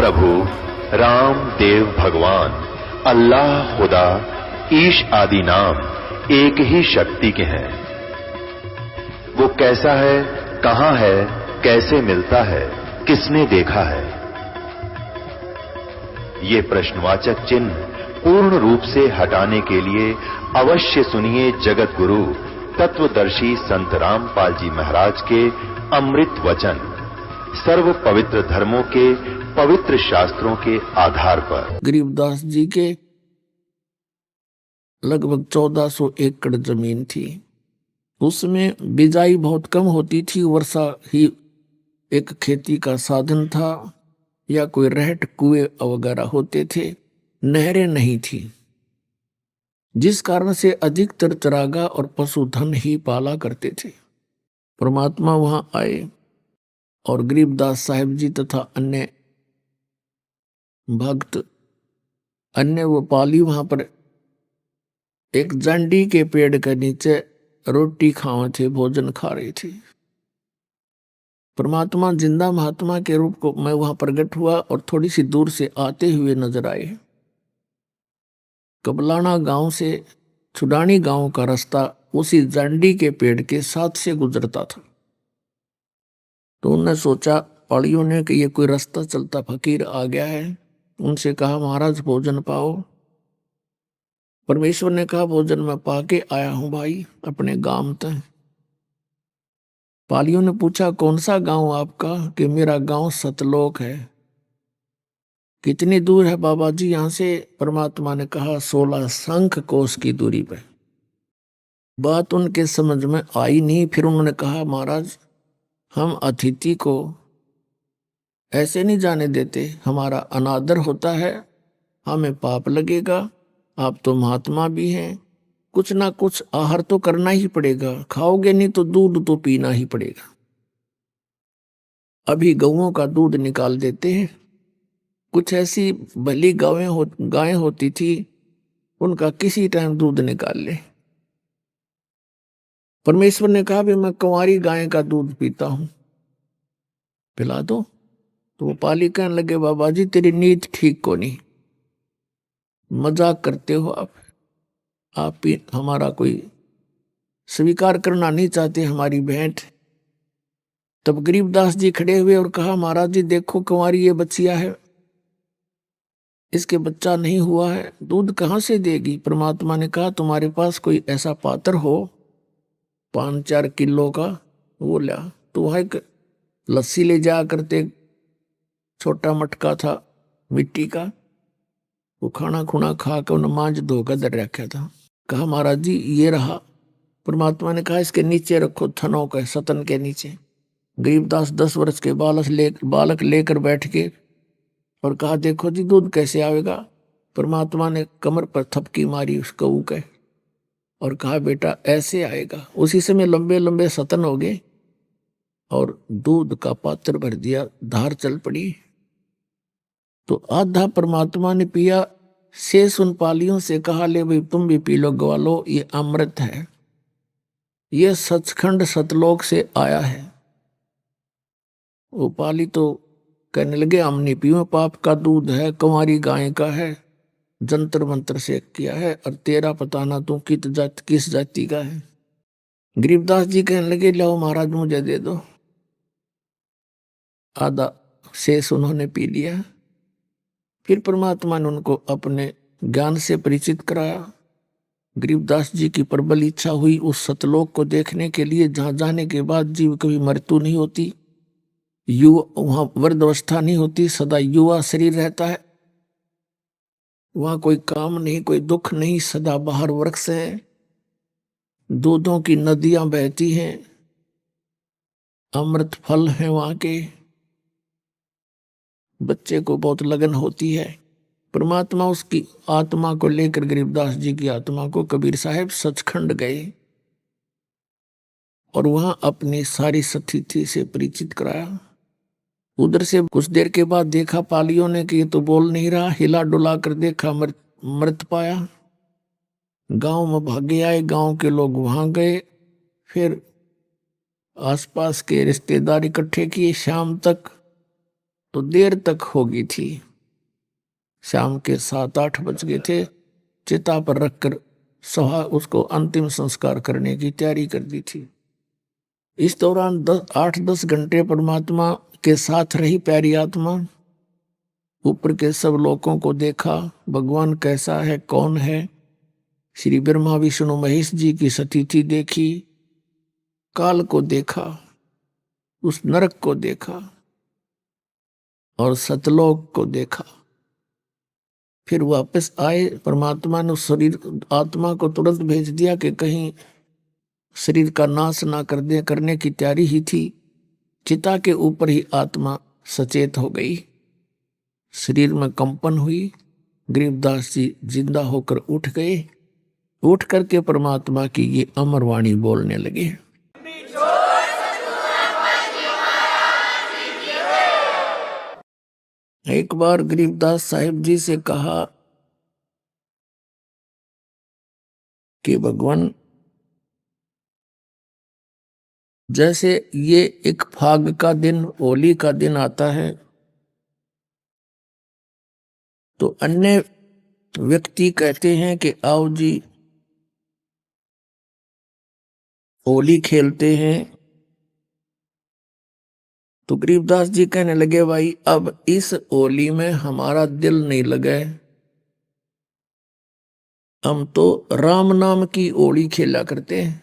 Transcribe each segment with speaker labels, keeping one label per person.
Speaker 1: प्रभु राम देव भगवान अल्लाह खुदा ईश आदि नाम एक ही शक्ति के हैं। वो कैसा है, कहां है, कैसे मिलता है, किसने देखा है? ये प्रश्नवाचक चिन्ह पूर्ण रूप से हटाने के लिए अवश्य सुनिए जगत गुरु तत्वदर्शी संत रामपाल जी महाराज के अमृत वचन, सर्व पवित्र धर्मों के पवित्र शास्त्रों के आधार पर।
Speaker 2: गरीबदास जी के लगभग 1400 एकड़ जमीन थी। उसमें बिजाई बहुत कम होती थी, वर्षा ही एक खेती का साधन था, या कोई रहट कुएं वगैरह होते थे, नहरें नहीं थी, जिस कारण से अधिकतर चरागा और पशुधन ही पाला करते थे। परमात्मा वहां आए और गरीबदास साहिब जी तथा अन्य भक्त, अन्य वो पाली वहां पर एक जांडी के पेड़ के नीचे रोटी खावे थे, भोजन खा रही थी। परमात्मा जिंदा महात्मा के रूप को मैं वहां प्रकट हुआ और थोड़ी सी दूर से आते हुए नजर आए। कबलाना गांव से छुडानी गांव का रास्ता उसी जांडी के पेड़ के साथ से गुजरता था। तो उन्होंने सोचा, पाड़ियों ने, कि ये कोई रास्ता चलता फकीर आ गया है। उनसे कहा, महाराज भोजन पाओ। परमेश्वर ने कहा, भोजन मैं पाके आया हूं भाई, अपने गांव तक। पालियों ने पूछा, कौन सा गांव आपका? कि मेरा गांव सतलोक है। कितनी दूर है बाबा जी यहां से? परमात्मा ने कहा, 16 शंख कोस की दूरी पर। बात उनके समझ में आई नहीं। फिर उन्होंने कहा, महाराज हम अतिथि को ऐसे नहीं जाने देते, हमारा अनादर होता है, हमें पाप लगेगा। आप तो महात्मा भी हैं, कुछ ना कुछ आहार तो करना ही पड़ेगा, खाओगे नहीं तो दूध तो पीना ही पड़ेगा। अभी गौओं का दूध निकाल देते हैं। कुछ ऐसी भली गायें होती थी, उनका किसी टाइम दूध निकाल ले। परमेश्वर ने कहा, भी मैं कुंवारी गाय का दूध पीता हूं, पिला दो। तो वो पाली कहने लगे, बाबा जी तेरी नीयत ठीक को नहीं, मजाक करते हो आप हमारा कोई स्वीकार करना नहीं चाहते हमारी भेंट। तब गरीबदास जी खड़े हुए और कहा, महाराज जी देखो कुंवारी ये बच्चिया है, इसके बच्चा नहीं हुआ है, दूध कहां से देगी? परमात्मा ने कहा, तुम्हारे पास कोई ऐसा पात्र हो 5-4 किलो का, वो ला। तो वह एक लस्सी ले जा करते, छोटा मटका था मिट्टी का, वो खाना खुना खा के उन्हें मांझ धोकर धर रखा था। कहा, महाराज जी ये रहा। परमात्मा ने कहा, इसके नीचे रखो, थनों के सतन के नीचे। गरीबदास 10 वर्ष के बालक लेकर बैठ के और कहा, देखो जी दूध कैसे आवेगा? परमात्मा ने कमर पर थपकी मारी उस कऊ के और कहा, बेटा ऐसे आएगा। उसी समय लंबे लंबे सतन हो गए और दूध का पात्र भर दिया, धार चल पड़ी। तो आधा परमात्मा ने पिया। शेष उन पालियों से कहा, ले भाई तुम भी पी लो, ग्वालो, ये अमृत है, ये सचखंड सतलोक से आया है। वो पाली तो कहने लगे, हम नहीं पियो, पाप का दूध है, कुंवारी गाय का है, जंतर मंत्र से किया है, और तेरा पता ना तू किस जाति का है। गरीबदास जी कहने लगे, लो महाराज मुझे दे दो। आधा शेष उन्होंने पी लिया। फिर परमात्मा ने उनको अपने ज्ञान से परिचित कराया। गरीबदास जी की प्रबल इच्छा हुई उस सतलोक को देखने के लिए, जहां जाने के बाद जीव कभी मृत्यु नहीं होती, वहां वृद्धावस्था नहीं होती, सदा युवा शरीर रहता है, वहां कोई काम नहीं, कोई दुख नहीं, सदा बाहर वृक्ष है, दूधों की नदियां बहती हैं, अमृत फल हैं वहां के, बच्चे को बहुत लगन होती है। परमात्मा उसकी आत्मा को लेकर, गरीबदास जी की आत्मा को, कबीर साहब सचखंड गए और वहां अपनी सारी सतिथि से परिचित कराया। उधर से कुछ देर के बाद देखा पालियों ने कि ये तो बोल नहीं रहा, हिला डुला कर देखा, मृत पाया। गांव में भागे आए, गांव के लोग वहां गए, फिर आसपास के रिश्तेदार इकट्ठे किए। शाम तक तो देर तक होगी थी। शाम के 7-8 बज गए थे। चिता पर रखकर सभा उसको अंतिम संस्कार करने की तैयारी कर दी थी। इस दौरान 8-10 घंटे परमात्मा के साथ रही प्यारी आत्मा। ऊपर के सब लोगों को देखा, भगवान कैसा है, कौन है। श्री ब्रह्मा विष्णु महेश जी की स्थिति देखी, काल को देखा, उस नरक को देखा और सतलोक को देखा। फिर वापस आए। परमात्मा ने उस शरीर आत्मा को तुरंत भेज दिया कि कहीं शरीर का नाश ना कर दे, करने की तैयारी ही थी। चिता के ऊपर ही आत्मा सचेत हो गई। शरीर में कंपन हुई। गरीबदास जी जिंदा होकर उठ गए। उठ करके परमात्मा की ये अमर वाणी बोलने लगे। एक बार गरीबदास साहिब जी से कहा कि भगवान, जैसे ये एक फाग का दिन, होली का दिन आता है, तो अन्य व्यक्ति कहते हैं कि आओ जी होली खेलते हैं। तो गरीबदास जी कहने लगे, भाई अब इस होली में हमारा दिल नहीं लगे। हम तो राम नाम की होली खेला करते हैं।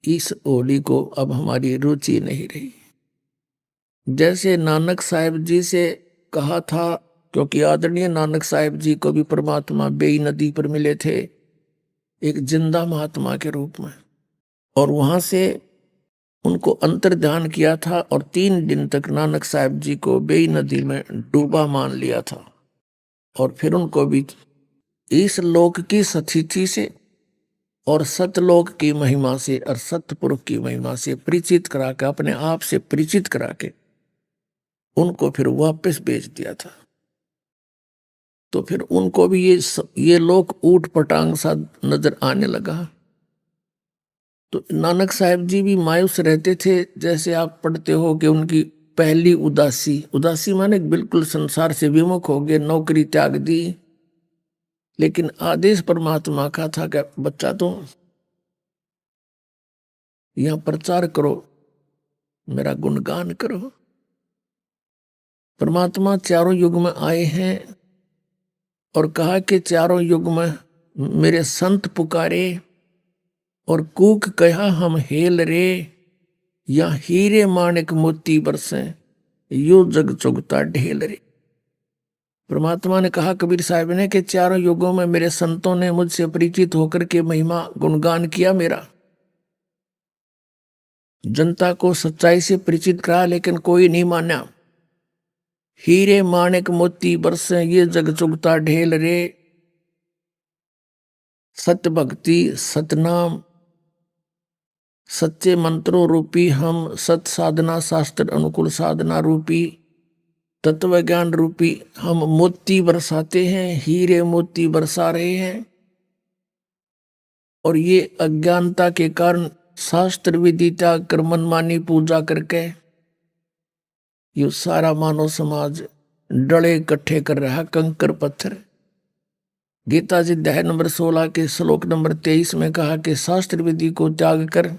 Speaker 2: इस होली को अब हमारी रुचि नहीं रही। जैसे नानक साहिब जी से कहा था, क्योंकि आदरणीय नानक साहिब जी को भी परमात्मा बेई नदी पर मिले थे एक जिंदा महात्मा के रूप में, और वहां से उनको अंतर ध्यान किया था और 3 दिन तक नानक साहिब जी को बेई नदी में डूबा मान लिया था। और फिर उनको भी इस लोक की स्थिति से और सतलोक की महिमा से और सतपुरुष की महिमा से परिचित करा के, अपने आप से परिचित करा के उनको फिर वापस भेज दिया था। तो फिर उनको भी ये लोक ऊट पटांग सा नजर आने लगा। तो नानक साहिब जी भी मायूस रहते थे। जैसे आप पढ़ते हो कि उनकी पहली उदासी माने बिल्कुल संसार से विमुख हो गए, नौकरी त्याग दी। लेकिन आदेश परमात्मा का था कि बच्चा तो यहां प्रचार करो, मेरा गुणगान करो। परमात्मा चारों युग में आए हैं और कहा कि चारों युग में मेरे संत पुकारे और कूक कहा हम हेल रे, या हीरे माणिक मोती बरसे यो जग चुगता ढेल रे। परमात्मा ने कहा कबीर साहब ने कि चारों युगों में मेरे संतों ने मुझसे परिचित होकर के महिमा गुणगान किया मेरा, जनता को सच्चाई से परिचित करा, लेकिन कोई नहीं माना। हीरे माणिक मोती बरसे ये जग चुगता ढेल रे। सत्य भक्ति सतनाम सच्चे मंत्रों रूपी हम, सत साधना शास्त्र अनुकूल साधना रूपी, तत्व ज्ञान रूपी हम मोती बरसाते हैं, हीरे मोती बरसा रहे हैं। और ये अज्ञानता के कारण शास्त्र विधि त्याग कर मनमानी पूजा करके ये सारा मानव समाज डले इकट्ठे कर रहा, कंकर पत्थर। गीता जी अध्याय नंबर 16 के श्लोक नंबर 23 में कहा कि शास्त्र विधि को त्याग कर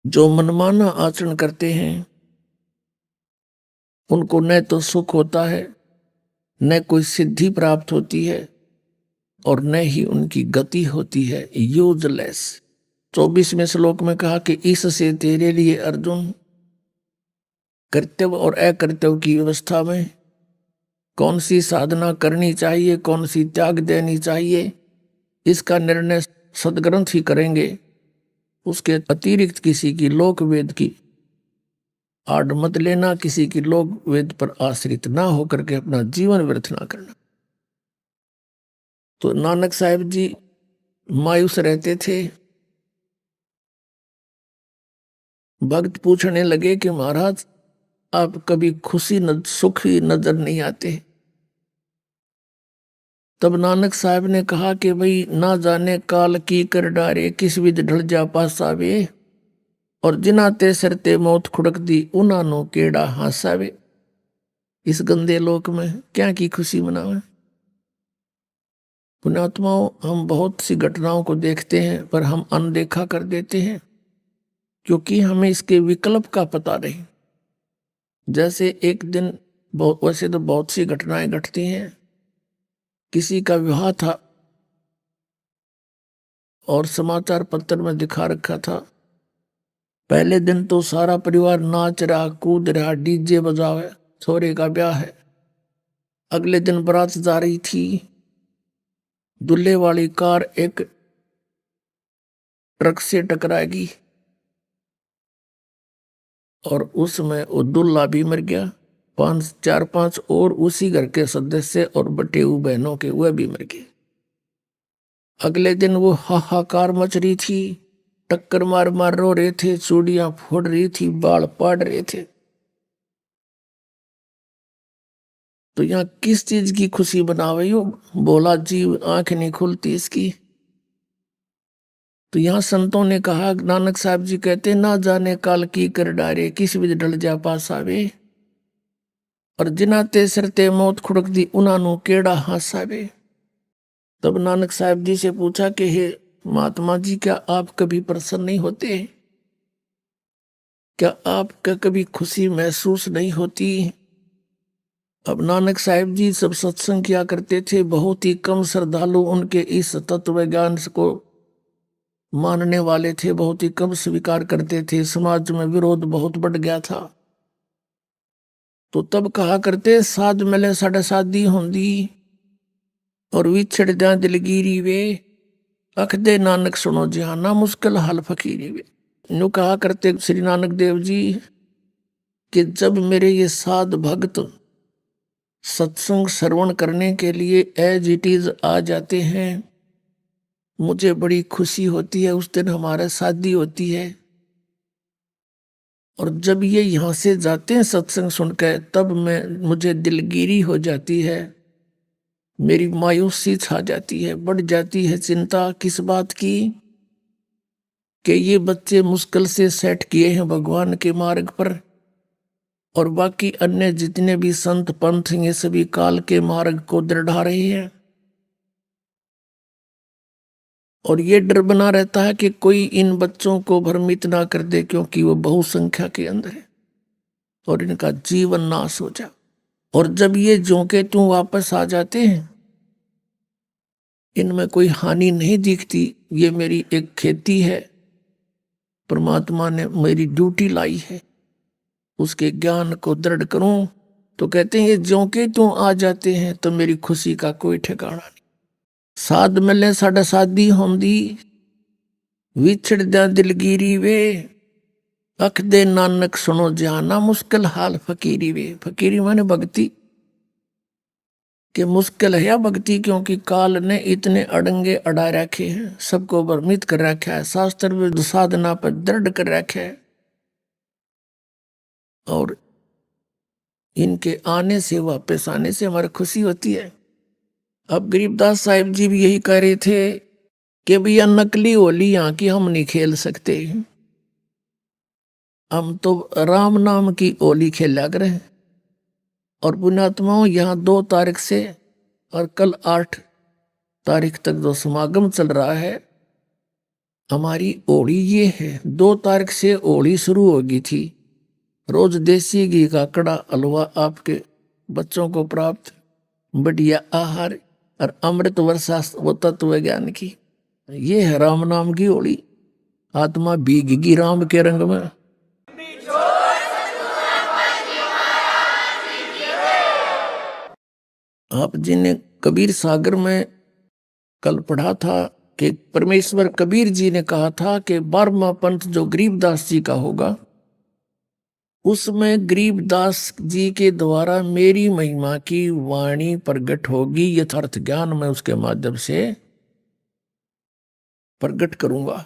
Speaker 2: जो मनमाना आचरण करते हैं उनको न तो सुख होता है, न कोई सिद्धि प्राप्त होती है, और न ही उनकी गति होती है, यूजलेस। 24वें श्लोक में कहा कि इससे तेरे लिए अर्जुन कर्तव्य और अकर्तव्य की व्यवस्था में कौन सी साधना करनी चाहिए, कौन सी त्याग देनी चाहिए, इसका निर्णय सदग्रंथ ही करेंगे। उसके अतिरिक्त किसी की लोक वेद की आड़ मत लेना, किसी की लोक वेद पर आश्रित ना होकर के अपना जीवन व्यर्थ ना करना। तो नानक साहिब जी मायूस रहते थे। भक्त पूछने लगे कि महाराज आप कभी सुखी नजर नहीं आते। तब नानक साहब ने कहा कि भाई ना जाने काल की कर डारे, किस विध ढल जा पास आवे। और जिना ते सिर ते मौत खुड़क दी उन्हां नो केड़ा हासावे। इस गंदे लोक में क्या की खुशी मनावे। पुण्यात्माओं, हम बहुत सी घटनाओं को देखते हैं पर हम अनदेखा कर देते हैं क्योंकि हमें इसके विकल्प का पता नहीं। जैसे एक दिन वैसे तो बहुत सी घटनाएं घटती हैं। किसी का विवाह था और समाचार पत्र में दिखा रखा था, पहले दिन तो सारा परिवार नाच रहा, कूद रहा, डीजे बजावे, छोरे का ब्याह है। अगले दिन बारात जा रही थी, दूल्हे वाली कार एक ट्रक से टकराएगी और उसमें वो दूल्हा भी मर गया, चार पांच और उसी घर के सदस्य और बटेऊ बहनों के वह भी मर गए। अगले दिन वो हाहाकार मच रही थी, टक्कर मार मार रो रहे थे, चूड़ियां फोड़ रही थी, बाल पाड़ रहे थे। तो यहाँ किस चीज की खुशी बनावे हो, बोला जीव आंख नहीं खुलती इसकी। तो यहाँ संतों ने कहा, नानक साहब जी कहते, ना जाने काल की कर डारे, किस विध डल जा पास आवे। और जिना ते सिर ते मौत खुड़क दी उन्हां नु केड़ा हासावे। तब नानक साहब जी से पूछा कि हे महात्मा जी, क्या आप कभी प्रसन्न नहीं होते? क्या आपका कभी खुशी महसूस नहीं होती? अब नानक साहब जी सब सत्संग किया करते थे, बहुत ही कम श्रद्धालु उनके इस तत्व ज्ञान को मानने वाले थे, बहुत ही कम स्वीकार करते थे। समाज में विरोध बहुत बढ़ गया था। तो तब कहा करते, साध मिले साढ़े शादी होंदी और विछड़ जा दिलगिरी वे, अख दे नानक सुनो जहाना, मुश्किल हाल फकीरी वे। नु कहा करते श्री नानक देव जी कि जब मेरे ये साध भक्त सत्संग श्रवण करने के लिए एज इट इज आ जाते हैं, मुझे बड़ी खुशी होती है। उस दिन हमारा शादी होती है और जब ये यहाँ से जाते हैं सत्संग सुनकर, तब मुझे दिलगिरी हो जाती है, मेरी मायूसी छा जाती है, बढ़ जाती है चिंता किस बात की कि ये बच्चे मुश्किल से सेट किए हैं भगवान के मार्ग पर, और बाकी अन्य जितने भी संत पंथ ये सभी काल के मार्ग को दृढ़ा रहे हैं। और ये डर बना रहता है कि कोई इन बच्चों को भ्रमित ना कर दे, क्योंकि वो बहुसंख्या के अंदर है और इनका जीवन नाश हो जाए। और जब ये जोंके त्यों वापस आ जाते हैं, इनमें कोई हानि नहीं दिखती। ये मेरी एक खेती है, परमात्मा ने मेरी ड्यूटी लाई है, उसके ज्ञान को दृढ़ करूं। तो कहते हैं ये जोंके त्यों आ जाते हैं तो मेरी खुशी का कोई ठिकाना नहीं। साध मिले साढ़े शादी होंदी, विछड़ जा दिलगिरी वे, अख दे नानक सुनो जाना, मुश्किल हाल फकीरी वे। फकीरी माने भक्ति के मुश्किल है या भक्ति, क्योंकि काल ने इतने अड़ंगे अड़ा रखे हैं, सबको भ्रमित कर रखा है, शास्त्र में साधना पर दृढ़ कर रखा है। और इनके आने से, वापस आने से हमारी खुशी होती है। अब गरीबदास साहिब जी भी यही कह रहे थे कि भैया नकली होली यहाँ की हम नहीं खेल सकते, हम तो राम नाम की होली खेला करें। और पुण्यात्माओं, यहाँ 2 तारीख से और कल 8 तारीख तक जो समागम चल रहा है, हमारी होली ये है। 2 तारीख से होली शुरू होगी थी। रोज देसी घी का कड़ा हलवा आपके बच्चों को प्राप्त, बढ़िया आहार और अमृत वर्षा वो तत्व ज्ञान की। ये है राम नाम की होली। आत्मा भीगेगी राम के रंग में। आप जी ने कबीर सागर में कल पढ़ा था कि परमेश्वर कबीर जी ने कहा था कि 12वां पंथ जो गरीबदास जी का होगा, उसमें गरीबदास जी के द्वारा मेरी महिमा की वाणी प्रकट होगी, यथार्थ ज्ञान मैं उसके माध्यम से प्रकट करूंगा।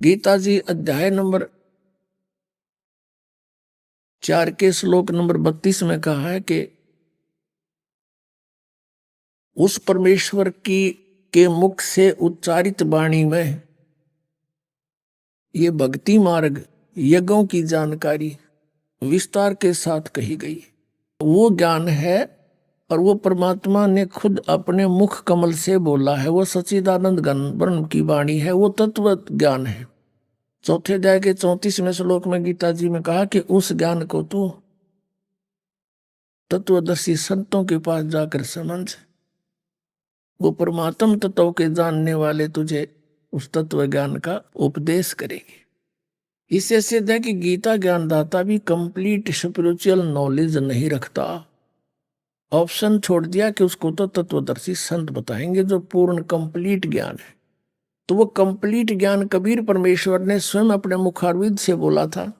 Speaker 2: गीता जी अध्याय नंबर 4 के श्लोक नंबर 32 में कहा है कि उस परमेश्वर की के मुख से उच्चारित वाणी में ये भक्ति मार्ग यज्ञों की जानकारी विस्तार के साथ कही गई। वो ज्ञान है और वो परमात्मा ने खुद अपने मुख कमल से बोला है। वो सच्चिदानंद घन ब्रह्म की वाणी है, वो तत्व ज्ञान है। चौथे अध्याय के 34वें श्लोक में गीता जी में कहा कि उस ज्ञान को तू तत्वदर्शी संतों के पास जाकर समझ, वो परमात्म तत्व के जानने वाले तुझे उस तत्व ज्ञान का उपदेश करेंगे। इससे सिद्ध है कि गीता ज्ञानदाता भी कंप्लीट स्पिरिचुअल नॉलेज नहीं रखता। ऑप्शन छोड़ दिया कि उसको तो तत्वदर्शी संत बताएंगे जो पूर्ण कंप्लीट ज्ञान है। तो वो कंप्लीट ज्ञान कबीर परमेश्वर ने स्वयं अपने मुखारविंद से बोला था।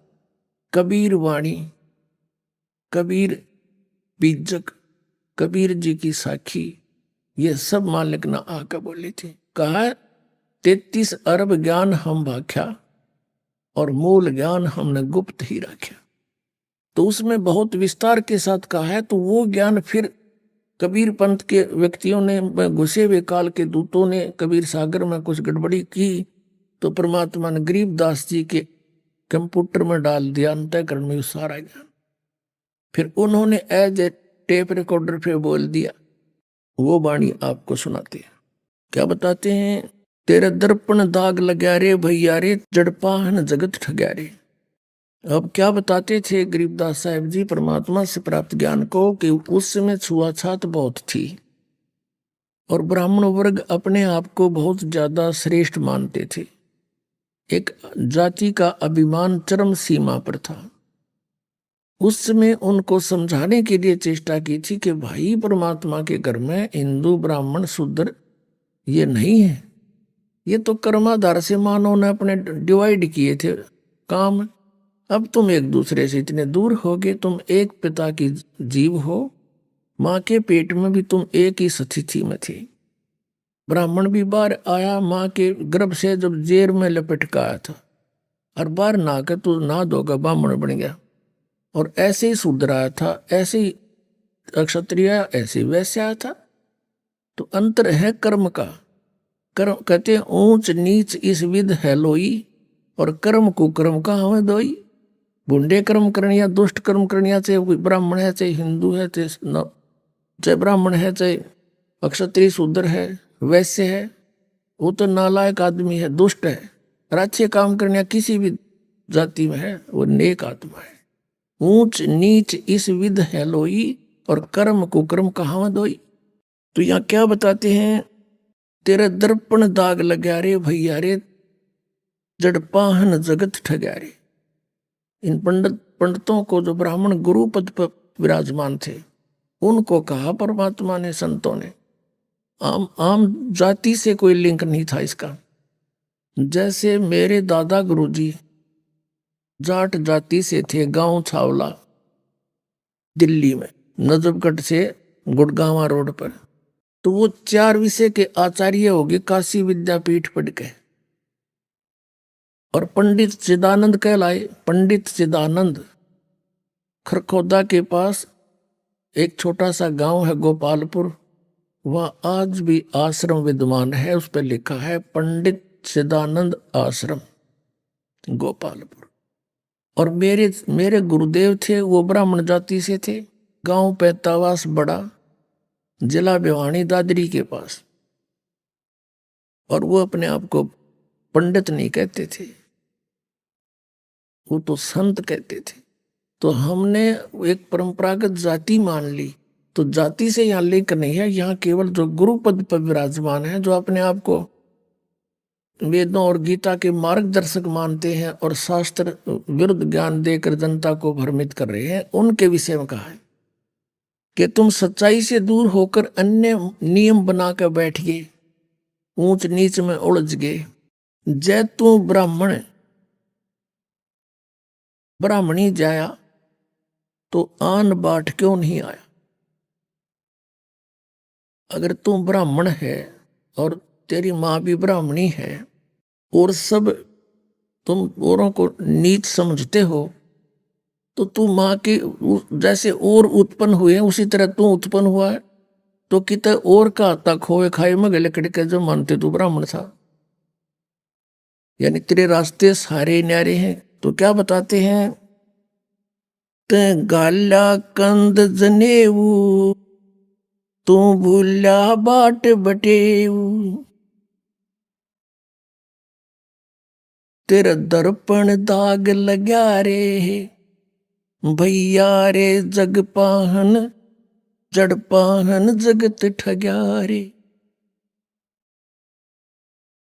Speaker 2: कबीर वाणी, कबीर बीजक, कबीर जी की साखी, ये सब मालिक ना आकर बोली थी। कहा 33 अरब ज्ञान हम भाख्या और मूल ज्ञान हमने गुप्त ही रखा। तो उसमें बहुत विस्तार के साथ कहा है। तो वो ज्ञान फिर कबीर पंथ के व्यक्तियों ने, घुसे हुए काल के दूतों ने कबीर सागर में कुछ गड़बड़ी की तो परमात्मा ने गरीबदास जी के कंप्यूटर में डाल दिया अंतःकरण में सारा ज्ञान। फिर उन्होंने एज ए टेप रिकॉर्डर पे बोल दिया। वो वाणी आपको सुनाते हैं। क्या बताते हैं? तेरे दर्पण दाग लग्या रे भैया रे, जड़पाहन जगत ठग्या रे। अब क्या बताते थे गरीबदास साहब जी परमात्मा से प्राप्त ज्ञान को कि उस समय छुआछात बहुत थी और ब्राह्मण वर्ग अपने आप को बहुत ज्यादा श्रेष्ठ मानते थे। एक जाति का अभिमान चरम सीमा पर था। उस समय उनको समझाने के लिए चेष्टा की थी कि भाई परमात्मा के घर में हिंदू ब्राह्मण शूद्र ये नहीं है, ये तो कर्माधार से मानव ने अपने डिवाइड किए थे काम। अब तुम एक दूसरे से इतने दूर हो गए, तुम एक पिता की जीव हो, माँ के पेट में भी तुम एक ही स्थिति में थे। ब्राह्मण भी बाहर आया माँ के गर्भ से जब जेर में लपेट का आया था और बाहर ना के तू ना धोगा ब्राह्मण बन गया। और ऐसे ही शूद्र आया था, ऐसे ही क्षत्रिय, ऐसे ही वैसे आया था। तो अंतर है कर्म का। कर्म कहते ऊंच नीच इस विध है लोई, और कर्म कुकर्म का हमें दोई। बुंडे कर्म करनिया, दुष्ट कर्म करनिया, चाहे ब्राह्मण है, चाहे हिंदू है, चाहे ब्राह्मण है, चाहे क्षत्रिय शूद्र है, वैसे है, वो तो नालायक आदमी है, दुष्ट है। और अच्छे काम करनिया किसी भी जाति में है, वो नेक आत्मा है। ऊंच नीच इस विध है लोई, और कर्म कुकर्म कहाँ दोई। तो यहाँ क्या बताते हैं? तेरे दर्पण दाग लग्या रे भैया रे, जड़पाहन जगत ठग्या रे। इन पंडितों को, जो ब्राह्मण गुरु पद पर विराजमान थे, उनको कहा परमात्मा ने, संतों ने। आम जाति से कोई लिंक नहीं था इसका। जैसे मेरे दादा गुरुजी जाट जाति से थे, गांव छावला दिल्ली में, नजफगढ़ से गुड़गांवा रोड पर। तो वो 4 विषय के आचार्य हो गए, काशी विद्यापीठ पढ़ के, और पंडित चिदानंद कहलाए। पंडित चिदानंद खरखोदा के पास एक छोटा सा गांव है गोपालपुर, वहां आज भी आश्रम विद्यमान है। उस पर लिखा है पंडित चिदानंद आश्रम गोपालपुर। और मेरे गुरुदेव थे, वो ब्राह्मण जाति से थे। गांव पैतावास बड़ा, जिला भिवानी दादरी के पास। और वो अपने आप को पंडित नहीं कहते थे, वो तो संत कहते थे। तो हमने एक परंपरागत जाति मान ली। तो जाति से यहाँ लिंक नहीं है। यहाँ केवल जो गुरु पद पर विराजमान है, जो अपने आप को वेदों और गीता के मार्गदर्शक मानते हैं और शास्त्र विरुद्ध ज्ञान देकर जनता को भ्रमित कर रहे हैं, उनके विषय में कहा है कि तुम सच्चाई से दूर होकर अन्य नियम बनाकर बैठ गए, ऊंच नीच में उलझ गए। जय तू ब्राह्मणी जाया, तो आन बाट क्यों नहीं आया। अगर तू ब्राह्मण है और तेरी माँ भी ब्राह्मणी है और सब तुम औरों को नीच समझते हो, तो तू माँ के जैसे और उत्पन्न हुए उसी तरह तू उत्पन्न हुआ है। तो कितने और का आता खोए खाए में गले कड़के जो मानते तू ब्राह्मण था। यानी तेरे रास्ते सारे न्यारे हैं। तो क्या बताते हैं, ते गाला कंद जनेऊ, तू भूला बाट बटेऊ, तेरा दर्पण दाग लग्या रे, भैया रे जग पाहन, जड़ पाहन जगत ठग्या रे।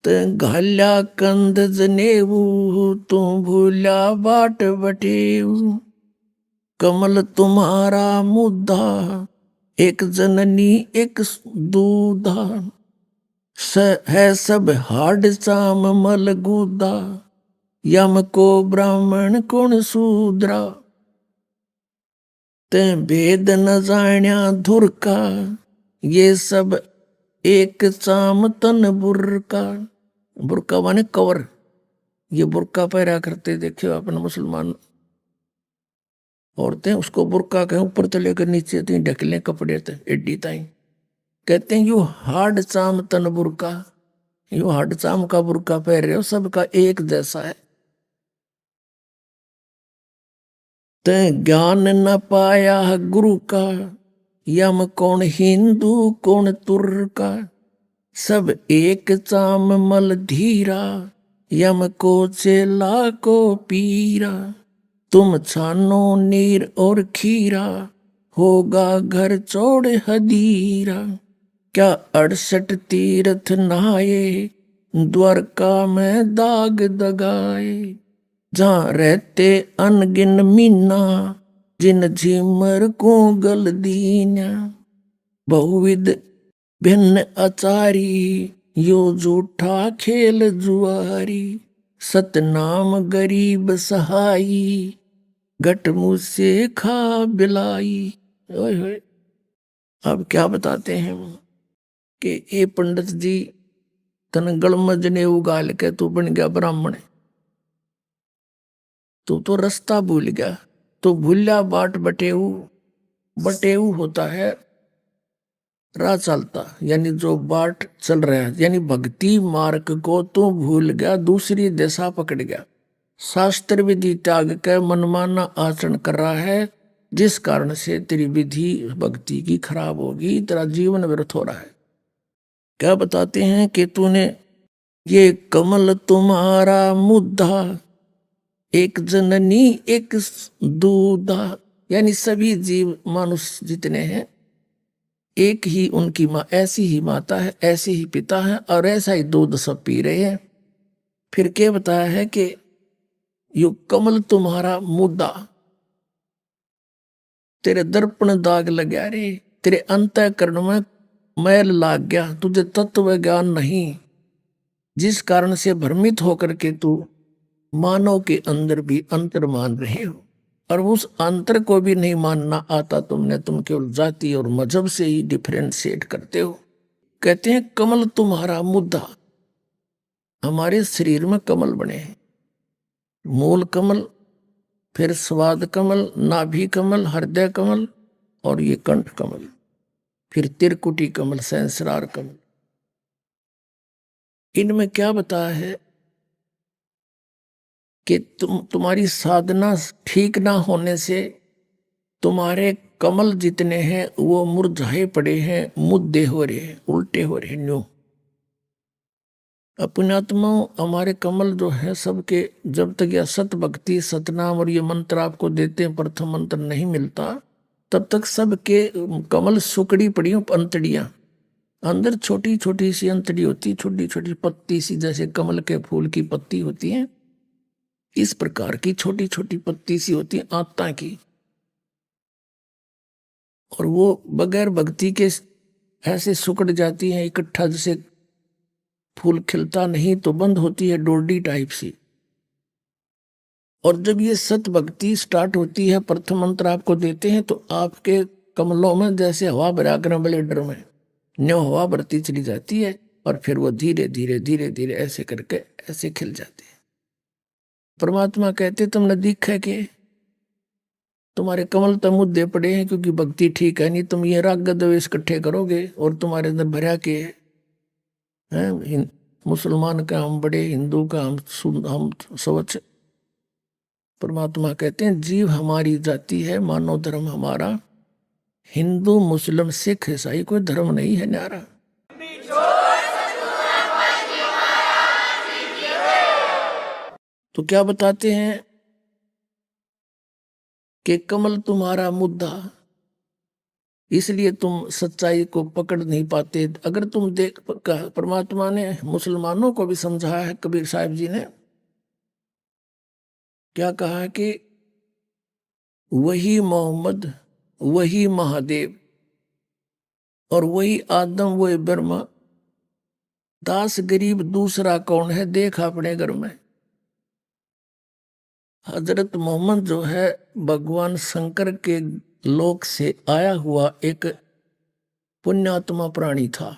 Speaker 2: ते घाल्या कंद जनेऊ, तू भूला बाट बटेऊ, कमल तुम्हारा मुद्दा, एक जननी एक दूधा, है सब हाड चाम मल गुदा, यम को ब्राह्मण कौन शूद्रा, ते भेद न जाण्या धुर का, ये सब एक चाम तन बुरका। बुरका माने कवर, ये बुरका पहरा करते देखियो अपन मुसलमान औरतें, उसको बुरका के ऊपर से लेकर नीचे तक ढकले कपड़े थे एडी ताई, कहते हैं यू हार्ड चाम तन बुरका, यू हार्ड चाम का बुरका पहन रहे हो, सबका एक जैसा है। ते ज्ञान न पाया गुरु का, यम कौन हिंदू कौन तुर्का, सब एक चाम मल धीरा, यम को चेला को पीरा, तुम छानो नीर और खीरा, होगा घर चौड़ हदीरा, क्या 68 तीर्थ नहाए, द्वारका में दाग दगाए, जहाँ रहते अनगिन मीना, जिन झिमर को गल दीना, बहुविध भिन्न आचारी, यो झूठा खेल जुआरी, सतनाम गरीब सहाई, घट मुझसे खा बिलाई। ओए होए, अब क्या बताते हैं कि ए पंडित जी, तन गलमज ने उगाल के तू बन गया ब्राह्मण, तू तो रास्ता भूल गया, तो भूला बाट बटेऊ। बटेऊ होता है राह चलता, यानी जो बाट चल रहा है, यानी भक्ति मार्ग को तू भूल गया, दूसरी दिशा पकड़ गया, शास्त्र विधि त्याग कर मनमाना आचरण कर रहा है, जिस कारण से तेरी विधि भक्ति की खराब होगी, तेरा जीवन व्यर्थ हो रहा है। क्या बताते हैं कि तूने ये कमल तुम्हारा मुद्दा, एक जननी एक दूधा, यानी सभी जीव मनुष्य जितने हैं एक ही उनकी माँ, ऐसी ही माता है, ऐसे ही पिता है, और ऐसा ही दूध सब पी रहे हैं। फिर क्या बताया है कि यो कमल तुम्हारा मुद्दा, तेरे दर्पण दाग लगा रे, तेरे अंतःकरण में मैल लाग गया, तुझे तत्व ज्ञान नहीं, जिस कारण से भ्रमित होकर के तू मानव के अंदर भी अंतर मान रहे हो, और उस अंतर को भी नहीं मानना आता तुमने, तुम केवल जाति और मजहब से ही डिफरेंशिएट करते हो। कहते हैं कमल तुम्हारा मुद्दा, हमारे शरीर में कमल बने हैं, मूल कमल, फिर स्वाद कमल, नाभि कमल, हृदय कमल, और ये कंठ कमल, फिर त्रिकुटी कमल, सहस्रार कमल। इनमें क्या बताया है कि तुम्हारी साधना ठीक ना होने से तुम्हारे कमल जितने हैं वो मुरझाए पड़े हैं, मुद्दे हो रहे हैं, उल्टे हो रहे हैं। न्यू अपनात्मा हमारे कमल जो है सबके, जब तक यह सत भक्ति सतनाम और ये मंत्र आपको देते हैं, प्रथम मंत्र नहीं मिलता, तब तक सबके कमल सुकड़ी पड़ी हो, अंतड़ियां अंदर छोटी छोटी सी अंतड़ी होती, छोटी छोटी पत्ती सी, जैसे कमल के फूल की पत्ती होती है, इस प्रकार की छोटी छोटी पत्ती सी होती है आत्ता की, और वो बगैर भक्ति के ऐसे सुकड़ जाती है इकट्ठा, जैसे फूल खिलता नहीं तो बंद होती है, डोरडी टाइप सी। और जब ये सत भक्ति स्टार्ट होती है, प्रथम मंत्र आपको देते हैं, तो आपके कमलों में जैसे हवा भरा कर ब्लेडर में न्यो हवा भरती चली जाती है, और फिर वो धीरे धीरे धीरे धीरे ऐसे करके ऐसे खिल जाते हैं। परमात्मा कहते तुमने दिखा के तुम्हारे कमल तो मुद्दे पड़े हैं, क्योंकि भक्ति ठीक है नहीं, तुम ये राग द्वेष इकट्ठे करोगे और तुम्हारे अंदर भरा के मुसलमान का हम बड़े, हिंदू का हम स्वच्छ। परमात्मा कहते हैं जीव हमारी जाति है, मानव धर्म हमारा, हिंदू मुस्लिम सिख ईसाई कोई धर्म नहीं है न्यारा। तो क्या बताते हैं कि कमल तुम्हारा मुद्दा, इसलिए तुम सच्चाई को पकड़ नहीं पाते। अगर तुम देख, परमात्मा ने मुसलमानों को भी समझाया है, कबीर साहब जी ने क्या कहा है कि वही मोहम्मद, वही महादेव और वही आदम, वही ब्रह्मा, दास गरीब दूसरा कौन है, देख अपने घर में। हजरत मोहम्मद जो है भगवान शंकर के लोक से आया हुआ एक पुण्यात्मा प्राणी था।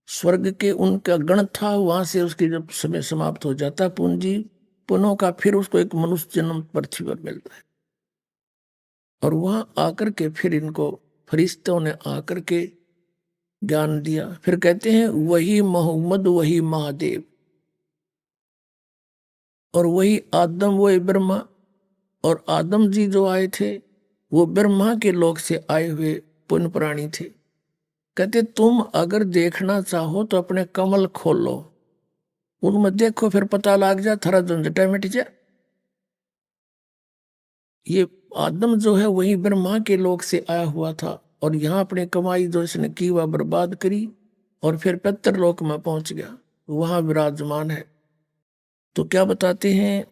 Speaker 2: स्वर्ग के उनका गण था, वहां से उसकी जब समय समाप्त हो जाता पूंजी पुनों का, फिर उसको एक मनुष्य जन्म पृथ्वी पर मिलता है। और वहां आकर के फिर इनको फरिश्तों ने आकर के ज्ञान दिया। फिर कहते हैं वही मोहम्मद, वही महादेव और वही आदम, वही ब्रह्मा। और आदम जी जो आए थे वो ब्रह्मा के लोक से आए हुए पुण्य प्राणी थे। कहते तुम अगर देखना चाहो तो अपने कमल खोलो, उनमें देखो, फिर पता लग जा, थारा झंझटा मिट जा। ये आदम जो है वही ब्रह्मा के लोक से आया हुआ था, और यहाँ अपनी कमाई जो इसने की वह बर्बाद करी, और फिर पितर लोक में पहुंच गया, वहां विराजमान है। तो क्या बताते हैं,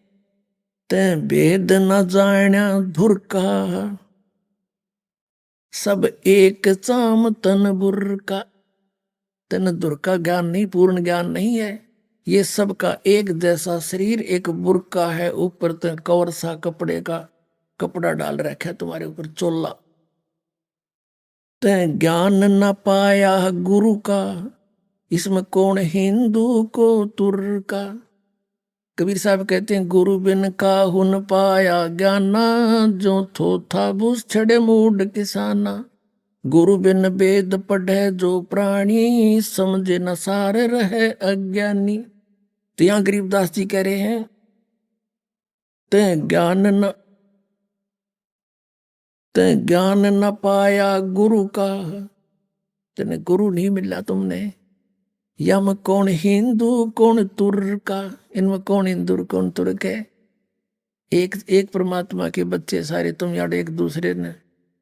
Speaker 2: तै भेद न जाण्या धुर का, सब एक चाम तन बुर का। तन दुर का ज्ञान नहीं, पूर्ण ज्ञान नहीं है। ये सब का एक जैसा शरीर, एक बुरका है, ऊपर तो कवर सा कपड़े का कपड़ा डाल रखा है तुम्हारे ऊपर, चोला। तै ज्ञान न पाया गुरु का, इसमें कौन हिंदू को तुर का। कबीर साहब कहते हैं गुरु बिन का हुन पाया ज्ञाना, जो थो था बुस छड़े मूड किसाना। गुरु बिन वेद पढ़े जो प्राणी, समझे न सारे रहे अज्ञानी। तो यहां गरीबदास जी कह रहे हैं ते ज्ञान न पाया गुरु का, तेने गुरु नहीं मिला तुमने। यम कौन हिंदू कौन तुर्क का, इनमें कौन हिंदू कौन तुर्क है। एक एक परमात्मा के बच्चे सारे, तुम यार एक दूसरे ने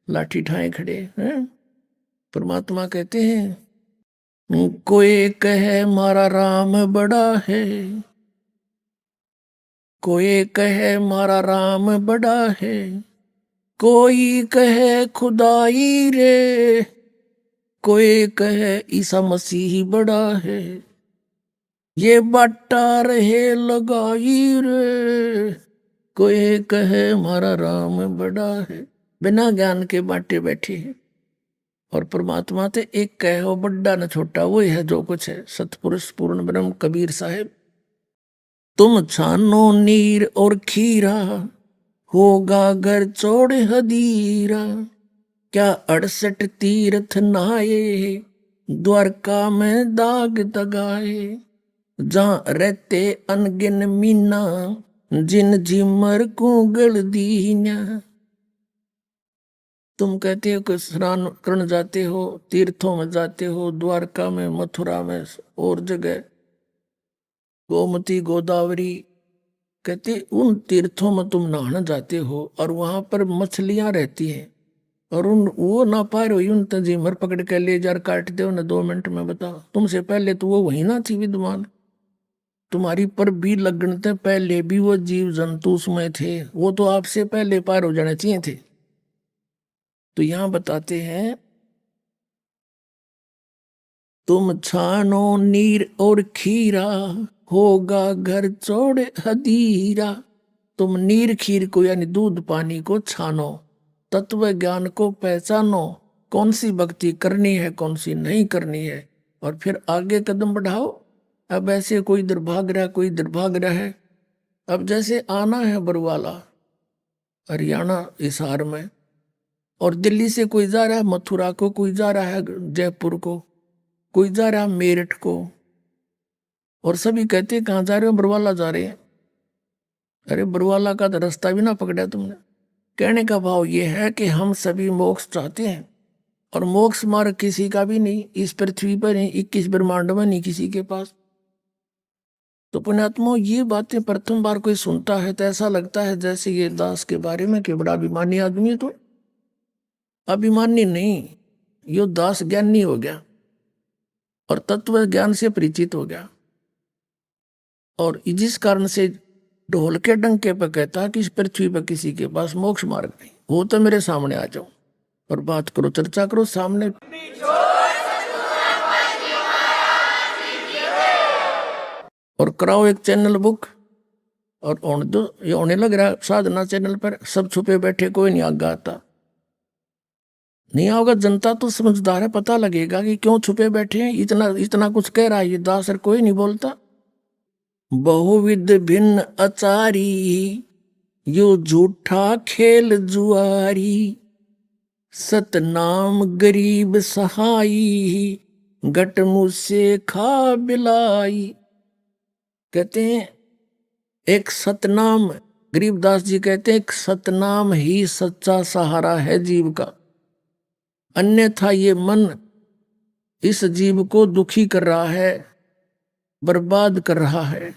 Speaker 2: लाठी ठाए खड़े हैं। परमात्मा कहते हैं कोई कहे मारा राम बड़ा है, कोई कहे मारा राम बड़ा है, कोई कहे खुदाई रे, कोई कहे ईसा मसीह बड़ा है। ये बाटा रहे लगाई रे, कोई कहे हमारा राम बड़ा है। बिना ज्ञान के बाटे बैठे हैं। और परमात्मा ते एक कहे हो, बड़ा न छोटा, वो है जो कुछ है। सतपुरुष पूर्ण ब्रह्म कबीर साहेब, तुम छानो नीर और खीरा, होगा घर चौड़ हदीरा। क्या 68 तीर्थ नहाए, द्वारका में दाग दगाए। जहां रहते अनगिन मीना, जिन झिमर को गल दीना। तुम कहते हो कि स्नान करने जाते हो, तीर्थों में जाते हो, द्वारका में, मथुरा में और जगह, गोमती गोदावरी, कहते उन तीर्थों में तुम नहाने जाते हो और वहां पर मछलियां रहती हैं, और उन वो ना पा रहे हो, उन तंजीमर पकड़ के ले जा काट दो ना 2 मिनट में। बताओ, तुमसे पहले तो वो वही ना थी विद्वान, तुम्हारी पर भी लगने पहले भी वो जीव जंतु उसमें थे, वो तो आपसे पहले पार हो जाने चाहिए थे। तो यहां बताते हैं तुम छानो नीर और खीरा, होगा घर चौड़े हदीरा। तुम नीर खीर को यानी दूध पानी को छानो, तत्व ज्ञान को पहचानो, कौन सी भक्ति करनी है कौन सी नहीं करनी है, और फिर आगे कदम बढ़ाओ। अब ऐसे कोई इधर भाग रहा, कोई इधर भाग रहा है। अब जैसे आना है बरवाला हरियाणा हिसार में, और दिल्ली से कोई जा रहा है मथुरा को, कोई जा रहा है जयपुर को, कोई जा रहा है मेरठ को, और सभी कहते हैं कहाँ जा रहे हो? बरवाला जा रहे हैं। अरे बरवाला का तो रास्ता भी ना पकड़ा तुमने। कहने का भाव ये है कि हम सभी मोक्ष चाहते हैं, और मोक्ष मार्ग किसी का भी नहीं, इस पृथ्वी पर नहीं, 21 ब्रह्मांड में नहीं किसी के पास। तो पुण्यात्मा, ये बातें प्रथम बार कोई सुनता है तो ऐसा लगता है जैसे ये दास के बारे में कि बड़ा अभिमानी आदमी है। तो अभिमानी नहीं, यो दास ज्ञानी हो गया और तत्व ज्ञान से परिचित हो गया, और जिस कारण से ढोल के डंके पर कहता कि इस पृथ्वी पर किसी के पास मोक्ष मार्ग नहीं। वो तो मेरे सामने आ जाओ और बात करो, चर्चा करो सामने। और कराओ एक चैनल बुक और होने दो। ये होने लग रहा है साधना चैनल पर, सब छुपे बैठे, कोई नहीं आगे आता। नहीं आओगा, जनता तो समझदार है, पता लगेगा कि क्यों छुपे बैठे हैं। इतना इतना कुछ कह रहा है ये दास और कोई नहीं बोलता। बहुविध भिन्न अचारी, यो झूठा खेल जुआरी, सतनाम गरीब सहाई, घट मुझसे खा बिलाई। कहते हैं एक सतनाम, गरीबदास जी कहते हैं एक सतनाम ही सच्चा सहारा है जीव का, अन्यथा ये मन इस जीव को दुखी कर रहा है, बर्बाद कर रहा है।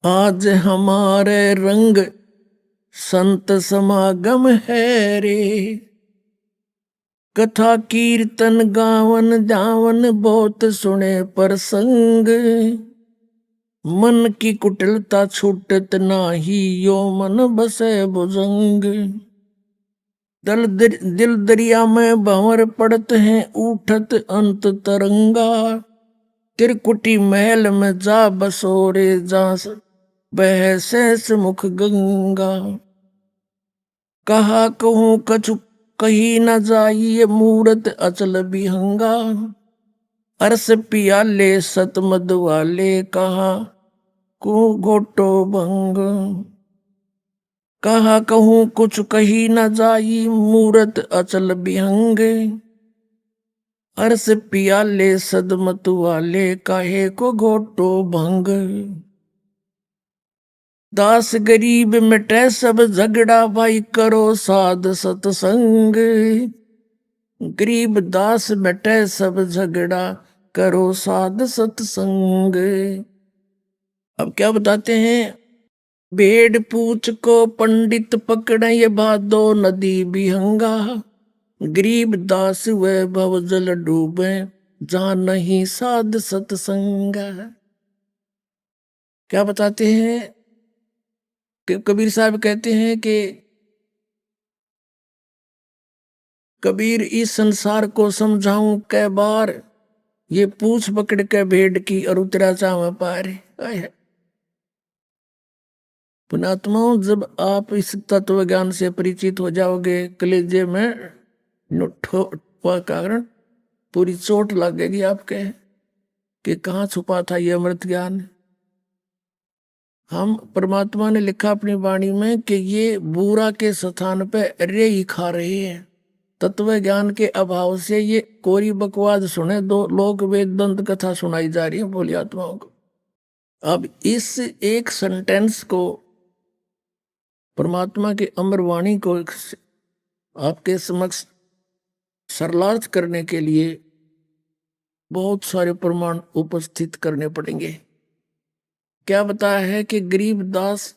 Speaker 2: आज हमारे रंग संत समागम है रे, कथा कीर्तन गावन जावन बहुत सुने प्रसंग, मन की कुटिलता छूटत नाही, यो मन बसे भुजंग। दिल दरिया में भंवर पड़त हैं, उठत अंत तरंगा, त्रिकुटी महल में जा बसोरे, जा बह सहस मुख गंगा। कहा कहूँ कछु कही न जाइए, मूरत अचल बिहंगा, अरस पियाले सत मद वाले, कहा को घोटो भंग। कहा कहूँ कुछ कही न जाई, मूरत अचल बिहंग, अरस पियाले सदमत वाले, काहे को घोटो भंग। दास गरीब मिटे सब झगड़ा, भाई करो साध सतसंग। गरीब दास मिटे सब झगड़ा, करो साध सतसंग। अब क्या बताते हैं? भेड़ पूछ को पंडित पकड़े, ये भादो नदी बिहंगा, गरीब दास वे भव जल डूबे, जहां नहीं साध सतसंग। क्या बताते हैं कि कबीर साहब कहते हैं कि कबीर इस संसार को समझाऊं कै बार, ये पूछ पकड़ के भेड़ की और उतरा चाव पार। पुणात्माओं, जब आप इस तत्व ज्ञान से परिचित हो जाओगे, कलेजे में कारण पूरी चोट लगेगी आपके कि कहाँ छुपा था ये अमृत ज्ञान। हम परमात्मा ने लिखा अपनी वाणी में कि ये बूरा के स्थान पे रे ही खा रहे हैं। तत्व ज्ञान के अभाव से ये कोरी बकवाद सुने, दो लोग वेदांत कथा सुनाई जा रही है भोली आत्माओं को। अब इस एक सेंटेंस को, परमात्मा की अमर वाणी को आपके समक्ष सरलार्थ करने के लिए बहुत सारे प्रमाण उपस्थित करने पड़ेंगे। क्या बताया है कि गरीब दास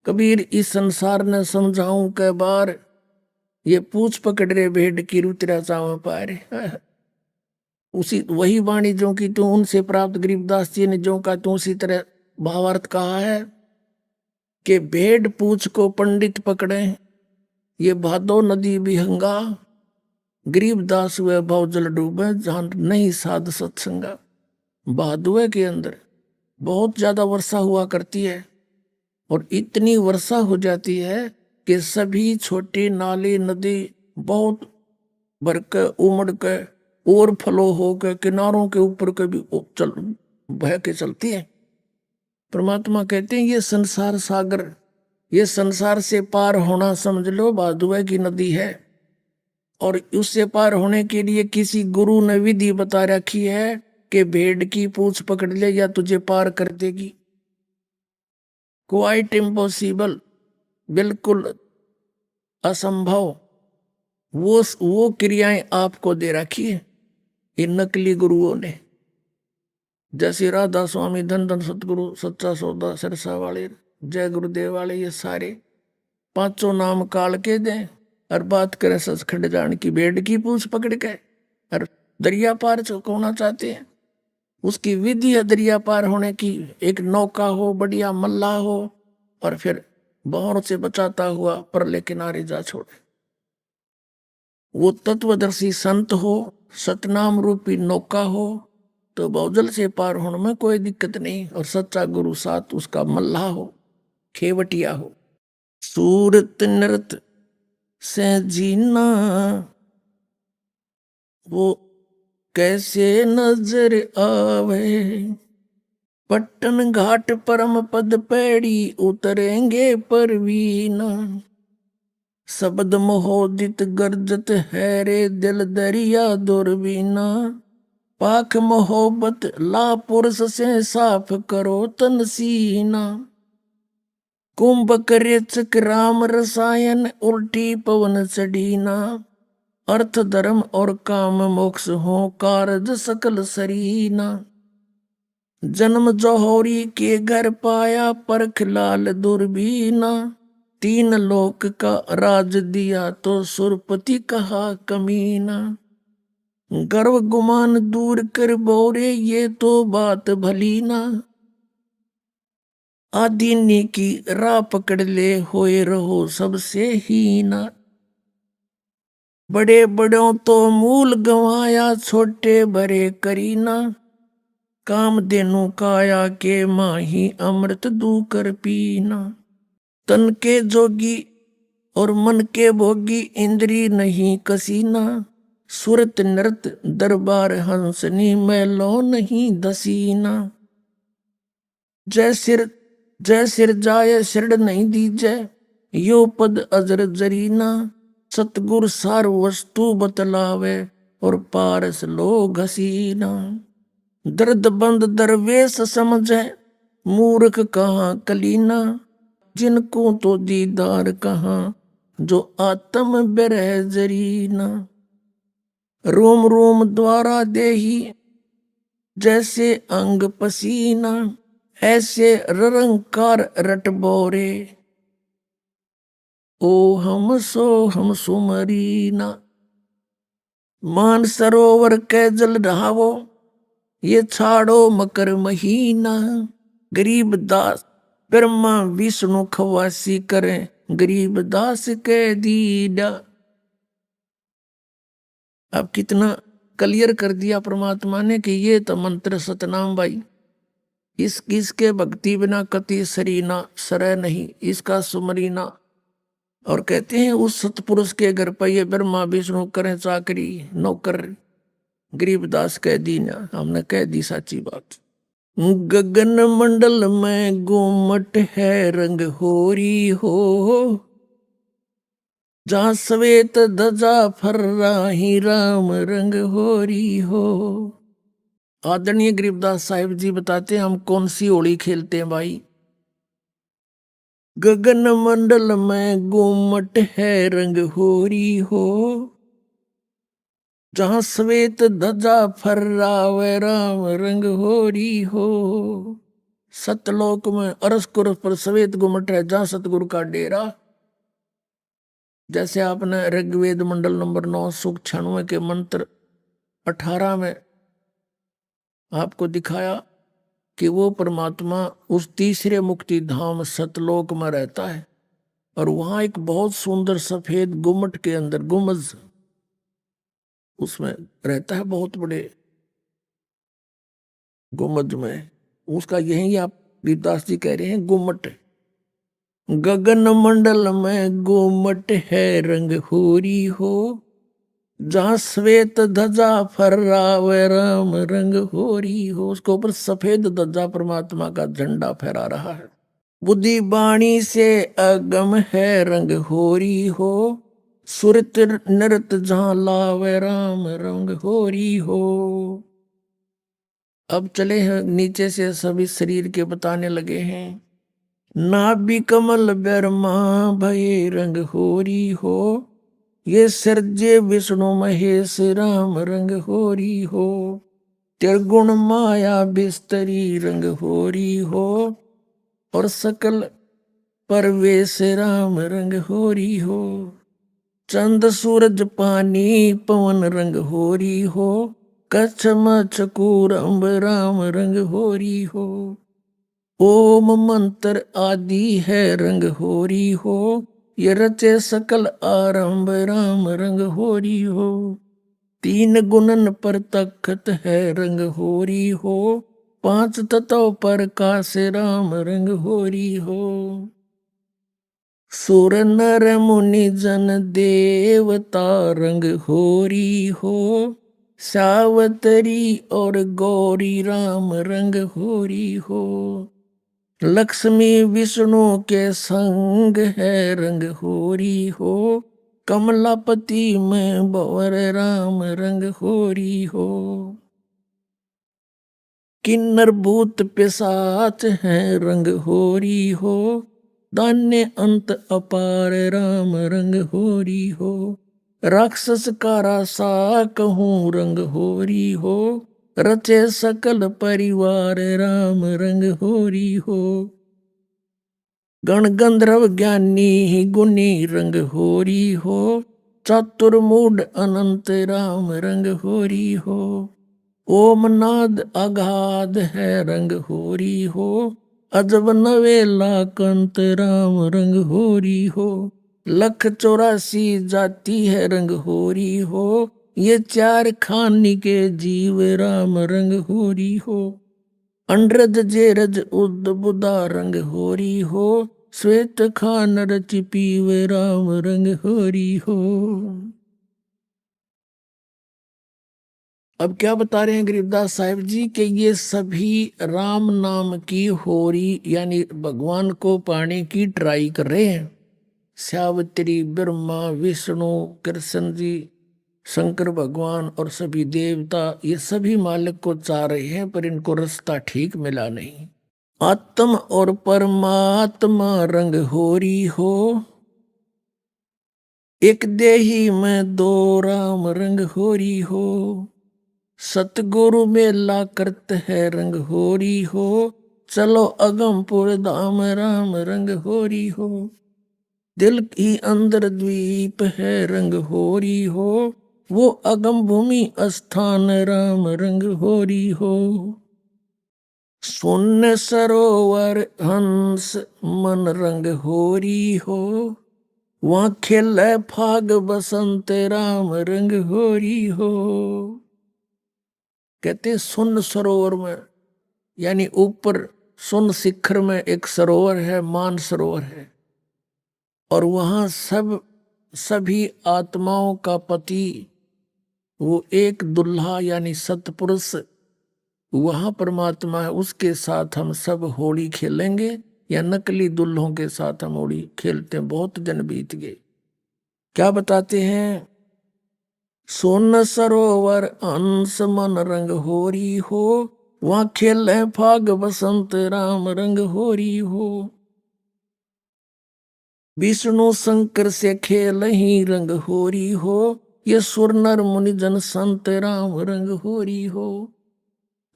Speaker 2: कबीर इस संसार ने समझाऊं कै बार, ये पूछ पकड़ रे भेड़ की रुतरा चाव पारे। उसी वही वाणी जो की तू उनसे प्राप्त, गरीबदास जी ने जो का तू उसी तरह भावार्थ कहा है कि भेड़ पूछ को पंडित पकड़े, ये भादो नदी बिहंगा, गरीब दास हुए भाव जल डूबे, जहां नहीं साध सत्संगा। भादुए के अंदर बहुत ज्यादा वर्षा हुआ करती है, और इतनी वर्षा हो जाती है कि सभी छोटे नाले नदी बहुत भर के उमड़ के ओवरफ्लो हो के किनारों के ऊपर के भी बह के चलती है। परमात्मा कहते हैं ये संसार सागर, ये संसार से पार होना समझ लो भादुए की नदी है, और उससे पार होने के लिए किसी गुरु ने विधि बता रखी है कि भेड़ की पूंछ पकड़ ले या तुझे पार कर देगी। क्वाइट इम्पॉसिबल, बिल्कुल असंभव। वो क्रियाएं आपको दे रखी है इन नकली गुरुओं ने। जैसे राधा स्वामी, धन धन सतगुरु, सच्चा सौदा, सिरसा वाले, जय गुरुदेव वाले, ये सारे पांचों नाम काल के दें और बात करें सचखंड जान की। भेड़ की पूंछ पकड़ के और दरिया पार होना चाहते हैं। उसकी विधि है दरिया पार होने की। एक नौका हो, बढ़िया मल्ला हो, और फिर बहरों से बचाता हुआ परले किनारे जा छोड़े। वो तत्वदर्शी संत हो, सतनाम रूपी नौका हो, तो बहुजल से पार होने में कोई दिक्कत नहीं। और सच्चा गुरु साथ उसका मल्ला हो, खेवटिया हो। सूरत नृत से जीना वो कैसे नजर आवे। पट्टन घाट परम पद पैड़ी उतरेंगे परवीना। शब्द मोहोदित गर्जत है रे दिल दरिया दुर्बीना। पाख मोहब्बत ला पुरुष से साफ करो तन सीना। कुंभक रेचक राम रसायन उल्टी पवन चढ़ीना। अर्थ धर्म और काम मोक्ष हो कारज सकल सरीना। जन्म जौहरी के घर पाया परख लाल दुर्बीना। तीन लोक का राज दिया तो सुरपति कहा कमीना। गर्व गुमान दूर कर बोरे ये तो बात भली ना। आदीनी की राह पकड़ ले होए रहो सबसे हीना। बड़े बड़ों तो मूल गंवाया छोटे बड़े करीना। काम देनु काया के माही अमृत दू कर पीना। तन के जोगी और मन के भोगी इंद्री नहीं कसीना। सुरत नृत दरबार हंसनी मैलो नहीं दसीना। जय सिर जाय सिर नहीं दीजै यो पद अजर जरीना। सतगुर सार वस्तु बतलावे और पारस लो घसीना। दर्द बंद दरवेश समझे मूर्ख कहाँ कलीना। जिनको तो दीदार कहाँ जो आत्म बिरह जरीना। रोम रोम द्वारा देही जैसे अंग पसीना। ऐसे ररंकार रट बोरे ओ हम सुमरीना। मान सरोवर के जल ढावो ये छाड़ो मकर महीना। गरीब दास ब्रह्मा विष्णु खवासी करें गरीब दास के दीदा। अब कितना क्लियर कर दिया परमात्मा ने कि ये तो मंत्र सतनाम भाई। इसके भक्ति बिना कति सरीना सरय नहीं, इसका सुमरीना। और कहते हैं उस सतपुरुष के घर पर ये ब्रह्मा विष्णु करें चाकरी नौकर गरीबदास कह दीना। हमने कह दी साची बात। गगन मंडल में गुमट है रंग होरी हो। जहां श्वेत ध्वजा फर्रा ही राम रंग होरी हो। आदरणीय गरीबदास साहिब जी बताते हैं हम कौन सी होली खेलते हैं भाई। गगन मंडल में गुमट है रंग होरी हो। जहां श्वेत ध्वजा फर्रावे राम रंग होरी हो। सतलोक में अरस कुरस पर श्वेत गुमट है जहां सतगुरु का डेरा। जैसे आपने ऋग्वेद मंडल नंबर 9 सूक्त 96 के मंत्र 18 में आपको दिखाया कि वो परमात्मा उस तीसरे मुक्ति धाम सतलोक में रहता है। और वहां एक बहुत सुंदर सफेद गुम्मट के अंदर गुमज उसमें रहता है, बहुत बड़े गुम्मज में। उसका यही आप गीतास जी कह रहे हैं गुम्मट। गगन मंडल में गुम्मट है रंग होरी हो। जहां श्वेत ध्वजा फर्रावे राम रंग होरी हो। उसके ऊपर सफेद ध्वजा परमात्मा का झंडा फहरा रहा है। बुद्धि बाणी से अगम है रंग होरी हो। सुरत नृत जहां लावे राम रंग होरी हो। अब चले हैं नीचे से सभी शरीर के बताने लगे हैं। नाभि कमल ब्रह्मा भये रंग होरी हो, ये सर्जे विष्णु महेश राम रंग होरी हो। त्रिगुण माया बिस्तरी रंग होरी हो, और सकल परवेश राम रंग होरी हो। चंद सूरज पानी पवन रंग होरी हो, कच्छ मच्छ कूर अम्ब राम रंग होरी हो। ओम मंत्र आदि है रंग होरी हो, ये रचे सकल आरंभ राम रंग होरी हो। तीन गुणन पर तखत है रंग होरी हो, पांच तत्व पर काश राम रंग होरी हो। सुर नर मुनि जन देवता रंग होरी हो, सावतरी और गौरी राम रंग होरी हो। लक्ष्मी विष्णु के संग है रंग होरी हो, कमलापति में बवर राम रंग होरी हो। किन्नर भूत पिशाच है रंग होरी हो, दान्य अंत अपार राम रंग होरी हो। राक्षस कारा सा कहूँ रंग होरी हो, रचे सकल परिवार राम रंग होरी हो। गण गंधर्व ज्ञानी गुनी रंग होरी हो, चतुर्मूढ़ अनंत राम रंग होरी हो। ओम नाद अगाध है रंग होरी हो, अजब नवेला कंत राम रंग होरी हो। लख 84 जाति है रंग होरी हो, ये चार खानी के जीव राम रंग होरी हो। अंड्रज जेरज उद बुदा रंग होरी हो, श्वेत खान रच पीव राम रंग होरी हो। अब क्या बता रहे हैं गरीबदास साहिब जी कि ये सभी राम नाम की होरी यानी भगवान को पाने की ट्राई कर रहे हैं। सावित्री, ब्रह्मा, विष्णु, कृष्ण जी, शंकर भगवान और सभी देवता, ये सभी मालिक को चाह रहे हैं, पर इनको रास्ता ठीक मिला नहीं। आत्म और परमात्मा रंग होरी हो, एक देही में दो राम रंग होरी हो। सतगुरु मेला करते है रंग होरी हो, चलो अगमपुर धाम राम रंग होरी हो। दिल की अंदर द्वीप है रंग होरी हो, वो अगम भूमि स्थान राम रंग होरी हो। शून्य सरोवर हंस मन रंग होरी हो, वहां खेल फाग बसंत राम रंग होरी हो। कहते सुन सरोवर में यानी ऊपर सुन शिखर में एक सरोवर है, मान सरोवर है, और वहां सभी आत्माओं का पति वो एक दुल्हा यानी सतपुरुष वहां परमात्मा है, उसके साथ हम सब होली खेलेंगे, या नकली दुल्हों के साथ हम होली खेलते हैं। बहुत दिन बीत गए। क्या बताते हैं? सोन सरोवर अंश मन रंग होरी हो, वहां खेल फाग बसंत राम रंग होरी हो। विष्णु शंकर से खेल ही रंग होरी हो, ये सुर नर मुनि जन संत राम रंग होरी हो।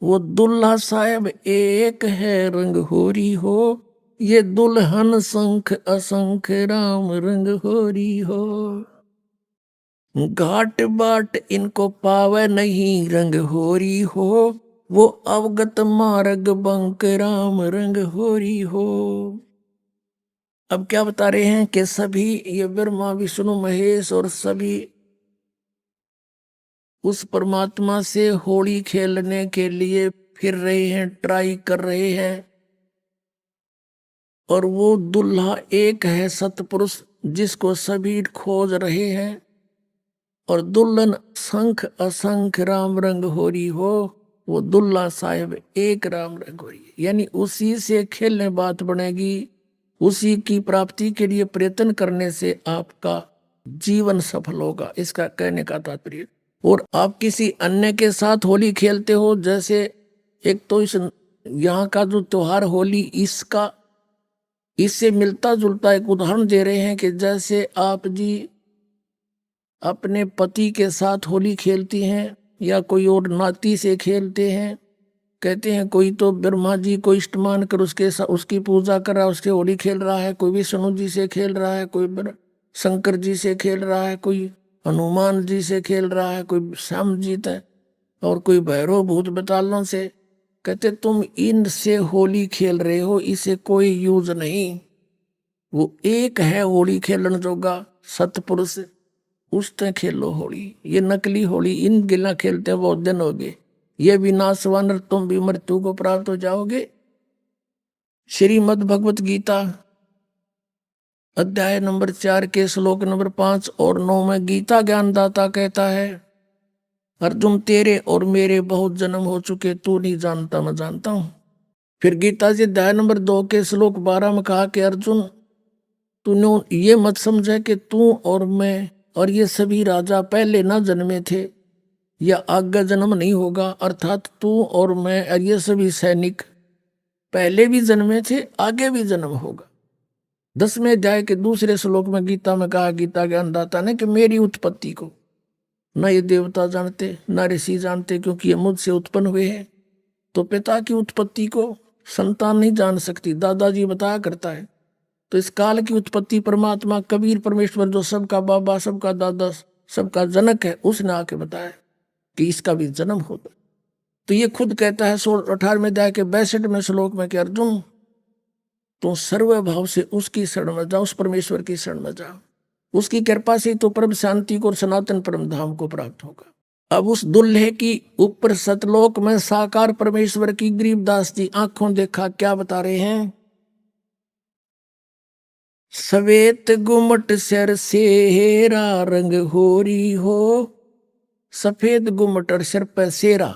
Speaker 2: वो दुल्हा साहेब एक है रंग होरी हो, ये दुल्हन शंख असंख राम रंग होरी हो। घाट बाट इनको पावे नहीं रंग होरी हो, वो अवगत मार्ग बंक राम रंग होरी हो। अब क्या बता रहे हैं कि सभी ये ब्रह्मा विष्णु महेश और सभी उस परमात्मा से होली खेलने के लिए फिर रहे हैं, ट्राई कर रहे हैं, और वो दुल्हा एक है सतपुरुष जिसको सभी खोज रहे हैं, और दुल्हन शंख असंख राम रंग होरी हो, वो दुल्हा साहेब एक राम रंग होरी। यानी उसी से खेलने बात बनेगी, उसी की प्राप्ति के लिए प्रयत्न करने से आपका जीवन सफल होगा, इसका कहने का तात्पर्य। और आप किसी अन्य के साथ होली खेलते हो, जैसे एक तो इस यहाँ का जो त्योहार होली, इससे मिलता जुलता एक उदाहरण दे रहे हैं कि जैसे आप जी अपने पति के साथ होली खेलती हैं या कोई और नाती से खेलते हैं। कहते हैं कोई तो ब्रह्मा जी को इष्टमान कर उसकी पूजा कर रहा है, उससे होली खेल रहा है, कोई विष्णु जी से खेल रहा है, कोई शंकर जी से खेल रहा है, कोई हनुमान जी से खेल रहा है, कोई श्याम जी है और कोई भैरव भूत बतालों से। कहते तुम इनसे होली खेल रहे हो, इसे कोई यूज नहीं। वो एक है होली खेलन जोगा सतपुरुष, उससे खेलो होली। ये नकली होली इन गिला खेलते हैं, बहुत दिन हो गए। ये विनाशवान, तुम भी मृत्यु को प्राप्त हो जाओगे। श्रीमद् भगवत गीता अध्याय नंबर 4 के श्लोक नंबर 5 और 9 में गीता ज्ञानदाता कहता है, अर्जुन तेरे और मेरे बहुत जन्म हो चुके, तू नहीं जानता मैं जानता हूं। फिर गीता जी अध्याय नंबर 2 के श्लोक 12 में कहा कि अर्जुन तूने ये मत समझा कि तू और मैं और ये सभी राजा पहले ना जन्मे थे या आगे जन्म नहीं होगा, अर्थात तू और मैं और ये सभी सैनिक पहले भी जन्मे थे, आगे भी जन्म होगा। 10वें अध्याय के दूसरे श्लोक में गीता में कहा गीता ज्ञानदाता ने कि मेरी उत्पत्ति को न ये देवता जानते न ऋषि जानते, क्योंकि ये मुझसे उत्पन्न हुए हैं। तो पिता की उत्पत्ति को संतान नहीं जान सकती, दादाजी बताया करता है। तो इस काल की उत्पत्ति परमात्मा कबीर परमेश्वर जो सबका बाबा सबका दादा सबका जनक है, उसने आके बताया कि इसका भी जन्म होता। तो ये खुद कहता है 18वें अध्याय के 62वें श्लोक में कि अर्जुन तो सर्वभाव से उसकी शरण में जाओ, उस परमेश्वर की शरण में जाओ, उसकी कृपा से तो परम शांति को और सनातन परम धाम को प्राप्त होगा। अब उस दुल्हे की ऊपर सतलोक में साकार परमेश्वर की गरीबदास जी आंखों देखा क्या बता रहे हैं, सवेत गुमट सिर सेरा रंग होरी हो। सफेद गुमट और सिर पर सेरा,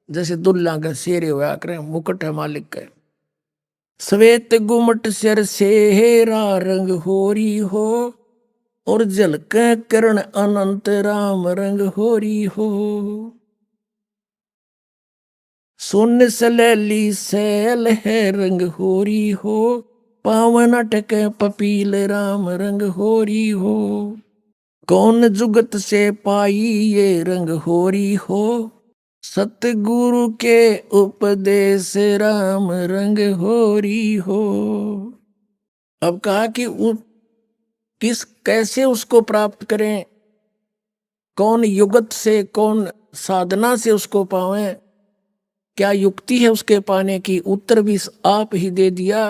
Speaker 2: जैसे दुल्ला का शेरे हुआ करें, मुकुट है मालिक का। सवेत गुमट सिर सेरा रंग होरी हो और झलक करण अनंत राम रंग होरी हो। सोन सलैली सैल है रंग होरी हो, पावन अटक पपील राम रंग होरी हो। कौन जुगत से पाई ये रंग होरी हो, सतगुरु के उपदेश राम रंग होरी हो। अब कहा कि कैसे उसको प्राप्त करें, कौन युगत से कौन साधना से उसको पावें, क्या युक्ति है उसके पाने की। उत्तर भी आप ही दे दिया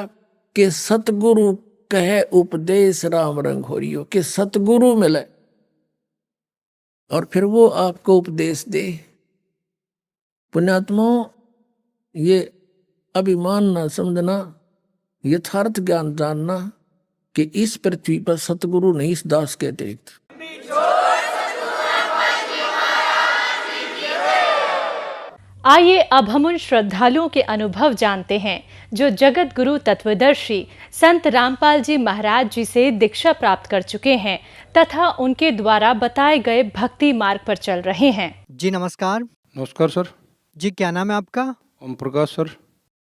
Speaker 2: कि सतगुरु कहे उपदेश राम रंग होरी हो, कि सतगुरु मिले और फिर वो आपको उपदेश दे। पुण्यात्माओं, ये अभिमान ना समझना, यथार्थ ज्ञान जानना कि इस पृथ्वी पर सतगुरु नहीं इस दास के अतिरिक्त।
Speaker 3: आइए अब हम उन श्रद्धालुओं के अनुभव जानते हैं जो जगत गुरु तत्वदर्शी संत रामपाल जी महाराज जी से दीक्षा प्राप्त कर चुके हैं तथा उनके द्वारा बताए गए भक्ति मार्ग पर चल रहे हैं।
Speaker 4: जी नमस्कार।
Speaker 5: नमस्कार सर।
Speaker 4: जी क्या नाम है आपका?
Speaker 5: ओम प्रकाश सर।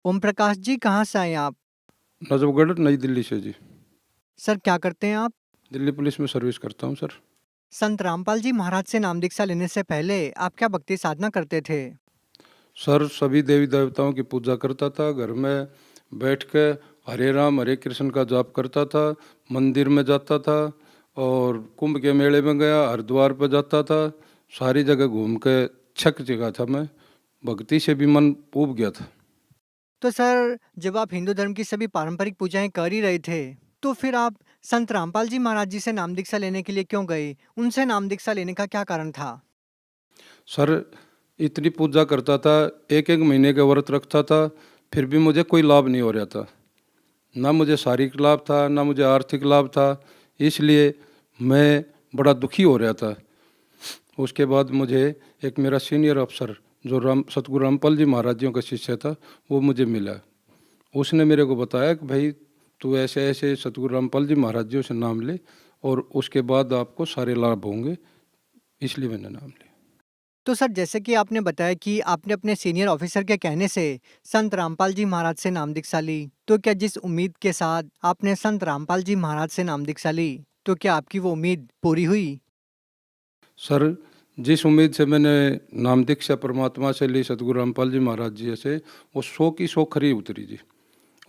Speaker 4: ओम प्रकाश जी कहाँ से आए आप?
Speaker 5: नजफगढ़ नई दिल्ली से जी।
Speaker 4: सर क्या करते हैं आप?
Speaker 5: दिल्ली पुलिस में सर्विस करता हूँ सर।
Speaker 4: संत रामपाल जी महाराज से नाम दीक्षा लेने से पहले आप क्या भक्ति साधना करते थे?
Speaker 5: सर सभी देवी देवताओं की पूजा करता था, घर में बैठ के हरे राम हरे कृष्ण का जाप करता था, मंदिर में जाता था और कुंभ के मेले में गया, हरिद्वार पर जाता था, सारी जगह घूम के छक जगह था। मैं भक्ति से भी मन ऊब गया था।
Speaker 4: तो सर जब आप हिंदू धर्म की सभी पारंपरिक पूजाएं कर ही रहे थे तो फिर आप संत रामपाल जी महाराज जी से नाम दीक्षा लेने के लिए क्यों गए? उनसे नाम दीक्षा लेने का क्या कारण था?
Speaker 5: सर इतनी पूजा करता था, एक एक महीने के व्रत रखता था, फिर भी मुझे कोई लाभ नहीं हो रहा था। ना मुझे शारीरिक लाभ था, ना मुझे आर्थिक लाभ था, इसलिए मैं बड़ा दुखी हो रहा था। उसके बाद मुझे एक मेरा सीनियर अफसर जो सतगुरु रामपाल जी महाराज जी का शिष्य था, वो मुझे मिला। उसने मेरे को बताया कि भाई तू ऐसे ऐसे सतगुरु रामपाल जी महाराज जी से नाम ले और उसके बाद आपको सारे लाभ होंगे, इसलिए मैंने नाम लिया।
Speaker 4: तो सर जैसे कि आपने बताया कि आपने अपने सीनियर ऑफिसर के कहने से संत रामपाल जी महाराज से नाम दीक्षा ली, तो क्या जिस उम्मीद के साथ आपने संत रामपाल जी महाराज से नाम दीक्षा ली, तो क्या आपकी वो उम्मीद पूरी हुई?
Speaker 5: सर, जिस उम्मीद से मैंने नाम दीक्षा परमात्मा से ली, सतगुरु रामपाल जी महाराज जी से, वो 100 की 100 खरी उतरी जी।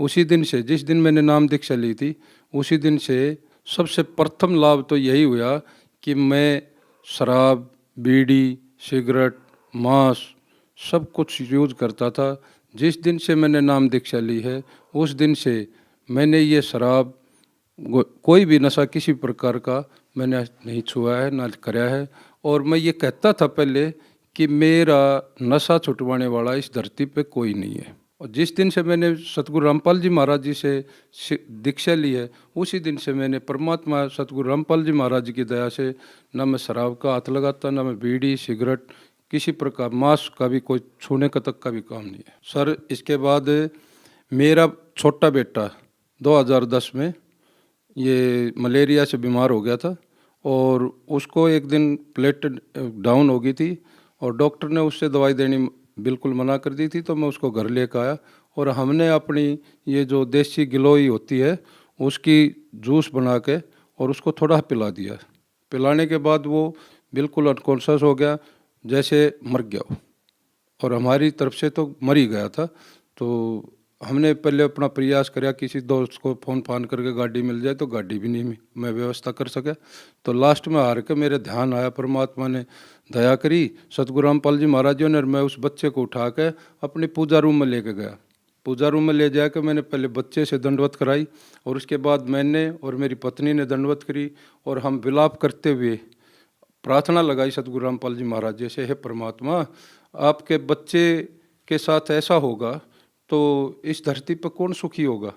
Speaker 5: उसी दिन से, जिस दिन मैंने नाम दीक्षा ली थी, उसी दिन से सबसे प्रथम लाभ तो यही हुआ कि मैं शराब, बीड़ी, सिगरेट, मांस सब कुछ यूज करता था। जिस दिन से मैंने नाम दीक्षा ली है, उस दिन से मैंने ये शराब, कोई भी नशा किसी प्रकार का मैंने नहीं छुआ है, ना कराया है। और मैं ये कहता था पहले कि मेरा नशा छुटवाने वाला इस धरती पे कोई नहीं है। और जिस दिन से मैंने सतगुरु रामपाल जी महाराज जी से दीक्षा ली है, उसी दिन से मैंने परमात्मा सतगुरु रामपाल जी महाराज जी की दया से ना मैं शराब का हाथ लगाता, ना मैं बीड़ी, सिगरेट, किसी प्रकार मांस का भी कोई छूने का तक का भी काम नहीं है। सर, इसके बाद मेरा छोटा बेटा 2010 में ये मलेरिया से बीमार हो गया था और उसको एक दिन प्लेटलेट डाउन हो गई थी और डॉक्टर ने उससे दवाई देनी बिल्कुल मना कर दी थी। तो मैं उसको घर लेकर आया और हमने अपनी ये जो देसी गिलोई होती है उसकी जूस बना के और उसको थोड़ा पिला दिया। पिलाने के बाद वो बिल्कुल अनकॉन्शियस हो गया, जैसे मर गया हो। और हमारी तरफ से तो मर ही गया था। तो हमने पहले अपना प्रयास किया, किसी दोस्त को फ़ोन फान करके गाड़ी मिल जाए, तो गाड़ी भी नहीं मैं व्यवस्था कर सका। तो लास्ट में हार के मेरे ध्यान आया, परमात्मा ने दया करी, सतगुरु रामपाल जी महाराज जी ने, मैं उस बच्चे को उठा के अपनी पूजा रूम में लेके गया। पूजा रूम में ले जाकर मैंने पहले बच्चे से दंडवत कराई और उसके बाद मैंने और मेरी पत्नी ने दंडवत करी और हम विलाप करते हुए प्रार्थना लगाई सतगुरु रामपाल जी महाराज जी से, हे परमात्मा, आपके बच्चे के साथ ऐसा होगा तो इस धरती पर कौन सुखी होगा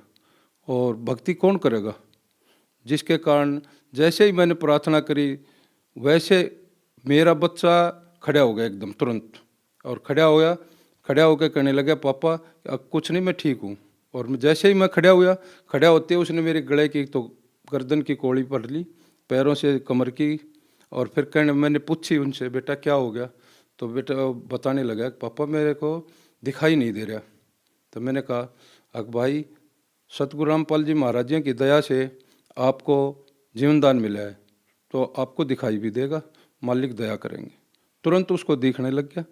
Speaker 5: और भक्ति कौन करेगा। जिसके कारण जैसे ही मैंने प्रार्थना करी वैसे मेरा बच्चा खड़ा हो गया एकदम तुरंत, और खड़ा होकर कहने लगा, पापा अब कुछ नहीं, मैं ठीक हूँ। और जैसे ही मैं खड़ा होते उसने मेरे गले की तो गर्दन की कोड़ी पकड़ ली, पैरों से कमर की, और फिर मैंने पूछी उनसे, बेटा क्या हो गया? तो बेटा बताने लगा, पापा मेरे को दिखाई नहीं दे रहा। तो मैंने कहा, अक भाई, सतगुरु रामपाल जी महाराज जी की दया से आपको जीवन दान मिला है तो आपको दिखाई भी देगा, मालिक दया करेंगे। तुरंत उसको दिखने लग गया।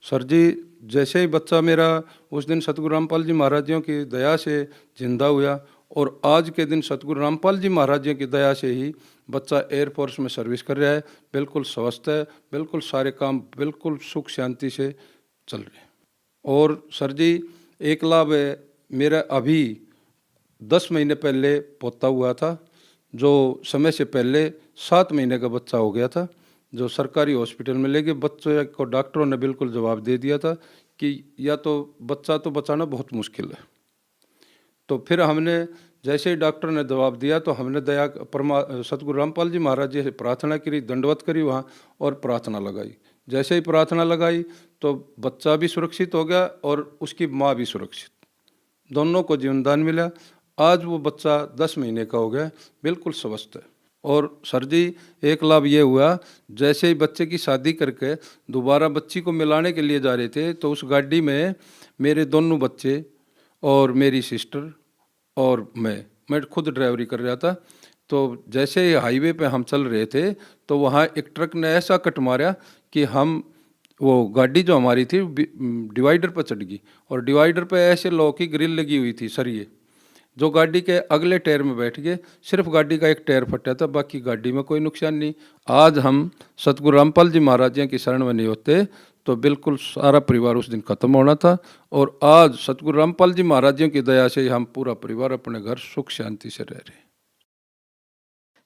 Speaker 5: सर जी, जैसे ही बच्चा मेरा उस दिन सतगुरु रामपाल जी महाराज जी की दया से जिंदा हुआ और आज के दिन सतगुरु रामपाल जी महाराज जी की दया से ही बच्चा एयरफोर्स में सर्विस कर रहा है, बिल्कुल स्वस्थ है, बिल्कुल सारे काम बिल्कुल सुख शांति से चल रहे हैं। और सर जी, एक लाभ है, मेरा अभी 10 महीने पहले पोता हुआ था, जो समय से पहले 7 महीने का बच्चा हो गया था, जो सरकारी हॉस्पिटल में ले गए। बच्चे को डॉक्टरों ने बिल्कुल जवाब दे दिया था कि या तो बच्चा तो बचाना बहुत मुश्किल है। तो फिर हमने जैसे ही डॉक्टर ने जवाब दिया तो हमने सतगुरु रामपाल जी महाराज जी से प्रार्थना करी, दंडवत करी वहाँ और प्रार्थना लगाई। जैसे ही प्रार्थना लगाई तो बच्चा भी सुरक्षित हो गया और उसकी माँ भी सुरक्षित, दोनों को जीवनदान मिला। आज वो बच्चा 10 महीने का हो गया, बिल्कुल स्वस्थ है। और सर जी, एक लाभ ये हुआ, जैसे ही बच्चे की शादी करके दोबारा बच्ची को मिलाने के लिए जा रहे थे तो उस गाड़ी में मेरे दोनों बच्चे और मेरी सिस्टर और मैं खुद ड्राइवरी कर रहा था। तो जैसे ही हाईवे पे हम चल रहे थे तो वहाँ एक ट्रक ने ऐसा कट मारा कि वो गाड़ी जो हमारी थी डिवाइडर पर चढ़ गई और डिवाइडर पे ऐसे लोहे की ग्रिल लगी हुई थी सरिये, जो गाड़ी के अगले टायर में बैठ गए। सिर्फ गाड़ी का एक टायर फटा था, बाकी गाड़ी में कोई नुकसान नहीं। आज हम सतगुरु रामपाल जी महाराज जी की शरण में नहीं होते तो बिल्कुल सारा परिवार उस दिन खत्म होना था। और आज सतगुरु रामपाल जी महाराज जी की दया से हम पूरा परिवार अपने घर सुख शांति से रह रहे हैं।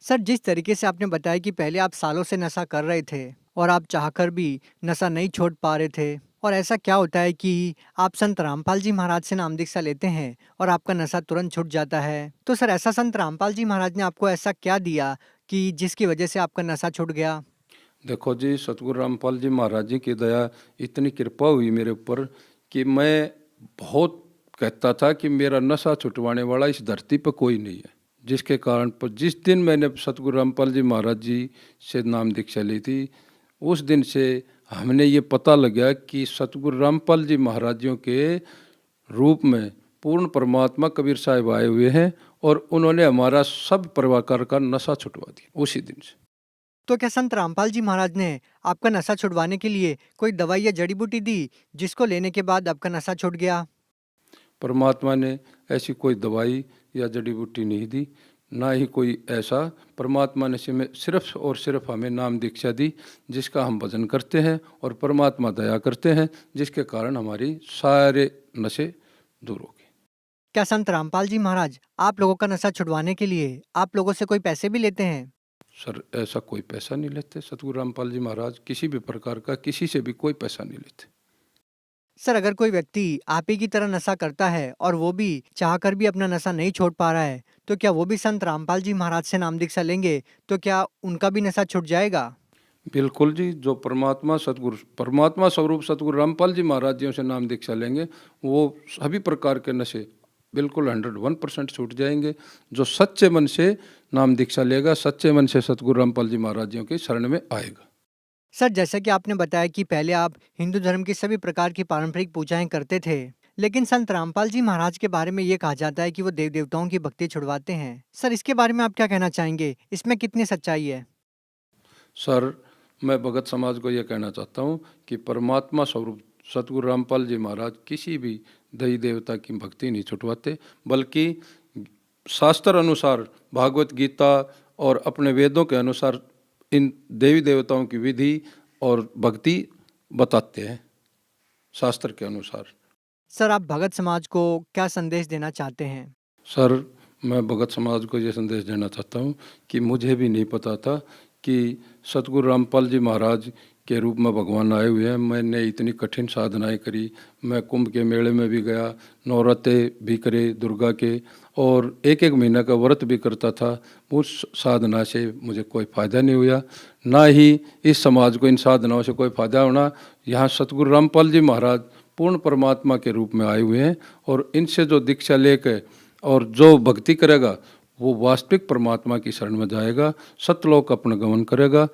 Speaker 4: सर, जिस तरीके से आपने बताया कि पहले आप सालों से नशा कर रहे थे और आप चाहकर भी नशा नहीं छोड़ पा रहे थे, और ऐसा क्या होता है कि आप संत रामपाल जी महाराज से नाम दीक्षा लेते हैं और आपका नशा तुरंत छूट जाता है? तो सर, ऐसा संत रामपाल जी महाराज ने आपको ऐसा क्या दिया कि जिसकी वजह से आपका नशा छूट गया?
Speaker 5: देखो जी, सतगुरु रामपाल जी महाराज जी की दया, इतनी कृपा हुई मेरे ऊपर कि मैं बहुत कहता था कि मेरा नशा छुटवाने वाला इस धरती पर कोई नहीं है। जिसके कारण पर जिस दिन मैंने सतगुरु रामपाल जी महाराज जी से नाम दीक्षा ली थी, उस दिन से हमने ये पता लगा कि सतगुरु रामपाल जी महाराज जी के रूप में पूर्ण परमात्मा कबीर साहब आए हुए हैं और उन्होंने हमारा सब प्रकार का नशा छुटवा दिया उसी दिन से।
Speaker 4: तो क्या संत रामपाल जी महाराज ने आपका नशा छुड़वाने के लिए कोई दवाई या जड़ी बूटी दी जिसको लेने के बाद आपका नशा छूट गया?
Speaker 5: परमात्मा ने ऐसी कोई दवाई या जड़ी बूटी नहीं दी, ना ही कोई ऐसा। परमात्मा ने सिर्फ और सिर्फ हमें नाम दीक्षा दी जिसका हम भजन करते हैं और परमात्मा दया करते हैं जिसके कारण हमारी सारे नशे दूर हो गए।
Speaker 4: क्या संत रामपाल जी महाराज आप लोगों का नशा छुड़वाने के लिए आप लोगों से कोई पैसे भी लेते हैं?
Speaker 5: सर ऐसा कोई पैसा नहीं लेते। सतगुरु रामपाल जी महाराज किसी भी प्रकार का किसी से भी कोई पैसा नहीं लेते।
Speaker 4: सर अगर कोई व्यक्ति आप ही की तरह नशा करता है और वो भी चाहकर भी अपना नशा नहीं छोड़ पा रहा है तो क्या वो भी संत रामपाल जी महाराज से नाम दीक्षा लेंगे तो क्या उनका भी नशा छूट जाएगा?
Speaker 5: बिल्कुल जी, जो परमात्मा स्वरूप सतगुरु रामपाल जी महाराज जी से नाम दीक्षा लेंगे वो सभी प्रकार के नशे बिल्कुल 101% छूट जाएंगे। जो सच्चे मन से नाम दीक्षा लेगा, सच्चे मन से सतगुरु रामपाल जी महाराज जी की शरण में आएगा।
Speaker 4: सर जैसा कि आपने बताया कि पहले आप हिंदू धर्म की सभी प्रकार की पारंपरिक पूजाएं करते थे, लेकिन संत रामपाल जी महाराज के बारे में ये कहा जाता है कि वो देव देवताओं की भक्ति छुड़वाते हैं। सर इसके बारे में आप क्या कहना चाहेंगे? इसमें कितनी सच्चाई है?
Speaker 5: सर मैं भगत समाज को यह कहना चाहता हूँ कि परमात्मा स्वरूप सतगुरु रामपाल जी महाराज किसी भी देवी देवता की भक्ति नहीं छुटवाते, बल्कि शास्त्र अनुसार भागवत गीता और अपने वेदों के अनुसार इन देवी देवताओं की विधि और भक्ति बताते हैं शास्त्र के अनुसार।
Speaker 4: सर आप भगत समाज को क्या संदेश देना चाहते हैं?
Speaker 5: सर मैं भगत समाज को ये संदेश देना चाहता हूँ कि मुझे भी नहीं पता था कि सतगुरु रामपाल जी महाराज के रूप में भगवान आए हुए हैं। मैंने इतनी कठिन साधनाएं करी, मैं कुंभ के मेले में भी गया, नवरात्रे भी करे दुर्गा के, और एक एक महीना का व्रत भी करता था। उस साधना से मुझे कोई फ़ायदा नहीं हुआ, ना ही इस समाज को इन साधनाओं से कोई फ़ायदा होना। यहाँ सतगुरु रामपाल जी महाराज पूर्ण परमात्मा के रूप में आए हुए हैं और इनसे जो दीक्षा लेकर और जो भक्ति करेगा वो वास्तविक परमात्मा की शरण में जाएगा, सतलोक अपना गमन करेगा,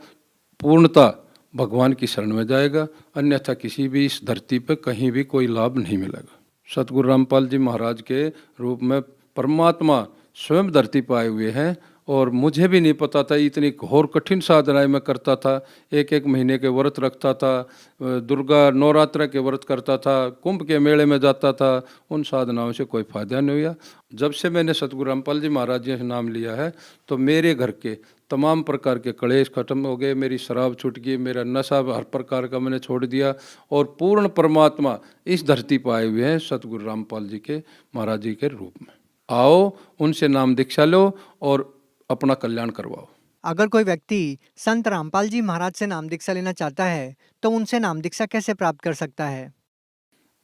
Speaker 5: पूर्णता भगवान की शरण में जाएगा, अन्यथा किसी भी इस धरती पर कहीं भी कोई लाभ नहीं मिलेगा। सतगुरु रामपाल जी महाराज के रूप में परमात्मा स्वयं धरती पर आए हुए हैं और मुझे भी नहीं पता था, इतनी घोर कठिन साधनाएं मैं करता था, एक एक महीने के व्रत रखता था, दुर्गा नवरात्र के व्रत करता था, कुंभ के मेले में जाता था, उन साधनाओं से कोई फायदा नहीं हुआ। जब से मैंने सतगुरु रामपाल जी महाराज जी से नाम लिया है तो मेरे घर के तमाम प्रकार के क्लेश खत्म हो गए, मेरी शराब छूट गई, मेरा नशा हर प्रकार का मैंने छोड़ दिया और पूर्ण परमात्मा इस धरती पर आए हुए हैं सतगुरु रामपाल जी के महाराज जी के रूप में। आओ उनसे नाम दीक्षा लो और अपना कल्याण करवाओ।
Speaker 4: अगर कोई व्यक्ति संत रामपाल जी महाराज से नाम दीक्षा लेना चाहता है तो उनसे नाम दीक्षा कैसे प्राप्त कर सकता है?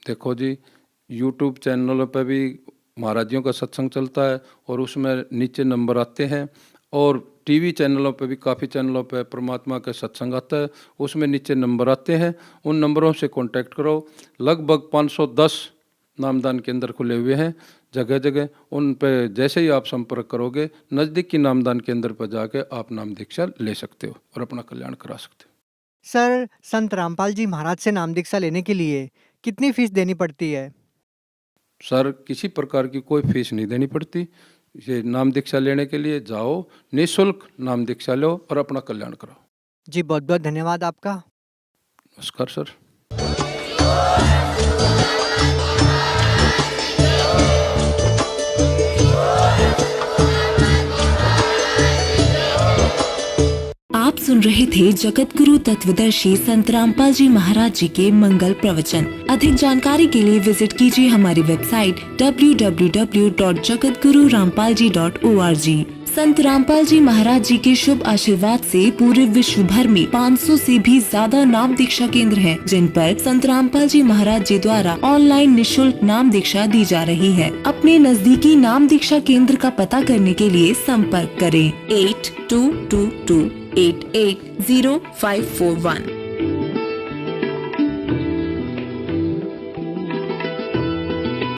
Speaker 5: देखो जी, YouTube चैनलों पर भी महाराजियों का सत्संग चलता है और उसमें नीचे नंबर आते हैं, और टीवी चैनलों पे भी काफ़ी चैनलों पे परमात्मा का सत्संग आता है, उसमें नीचे नंबर आते हैं, उन नंबरों से कांटेक्ट करो। लगभग 510 नामदान केंद्र खुले हुए हैं जगह जगह, उन पे जैसे ही आप संपर्क करोगे नज़दीक की नामदान केंद्र पर जाके आप नाम दीक्षा ले सकते हो और अपना कल्याण करा सकते हो।
Speaker 4: सर संत रामपाल जी महाराज से नाम दीक्षा लेने के लिए कितनी फीस देनी पड़ती है?
Speaker 5: सर किसी प्रकार की कोई फीस नहीं देनी पड़ती। ये नाम दीक्षा लेने के लिए जाओ, निःशुल्क नाम दीक्षा लो और अपना कल्याण कराओ।
Speaker 4: जी बहुत बहुत धन्यवाद आपका।
Speaker 5: नमस्कार सर।
Speaker 6: आप सुन रहे थे जगत गुरु तत्वदर्शी संत रामपाल जी महाराज जी के मंगल प्रवचन। अधिक जानकारी के लिए विजिट कीजिए हमारी वेबसाइट www.jagatgururampalji.org। संत रामपाल जी महाराज जी के शुभ आशीर्वाद से पूरे विश्व भर में 500 से भी ज्यादा नाम दीक्षा केंद्र हैं, जिन पर संत रामपाल जी महाराज जी द्वारा ऑनलाइन निःशुल्क नाम दीक्षा दी जा रही है। अपने नजदीकी नाम दीक्षा केंद्र का पता करने के लिए संपर्क करें 8222880541।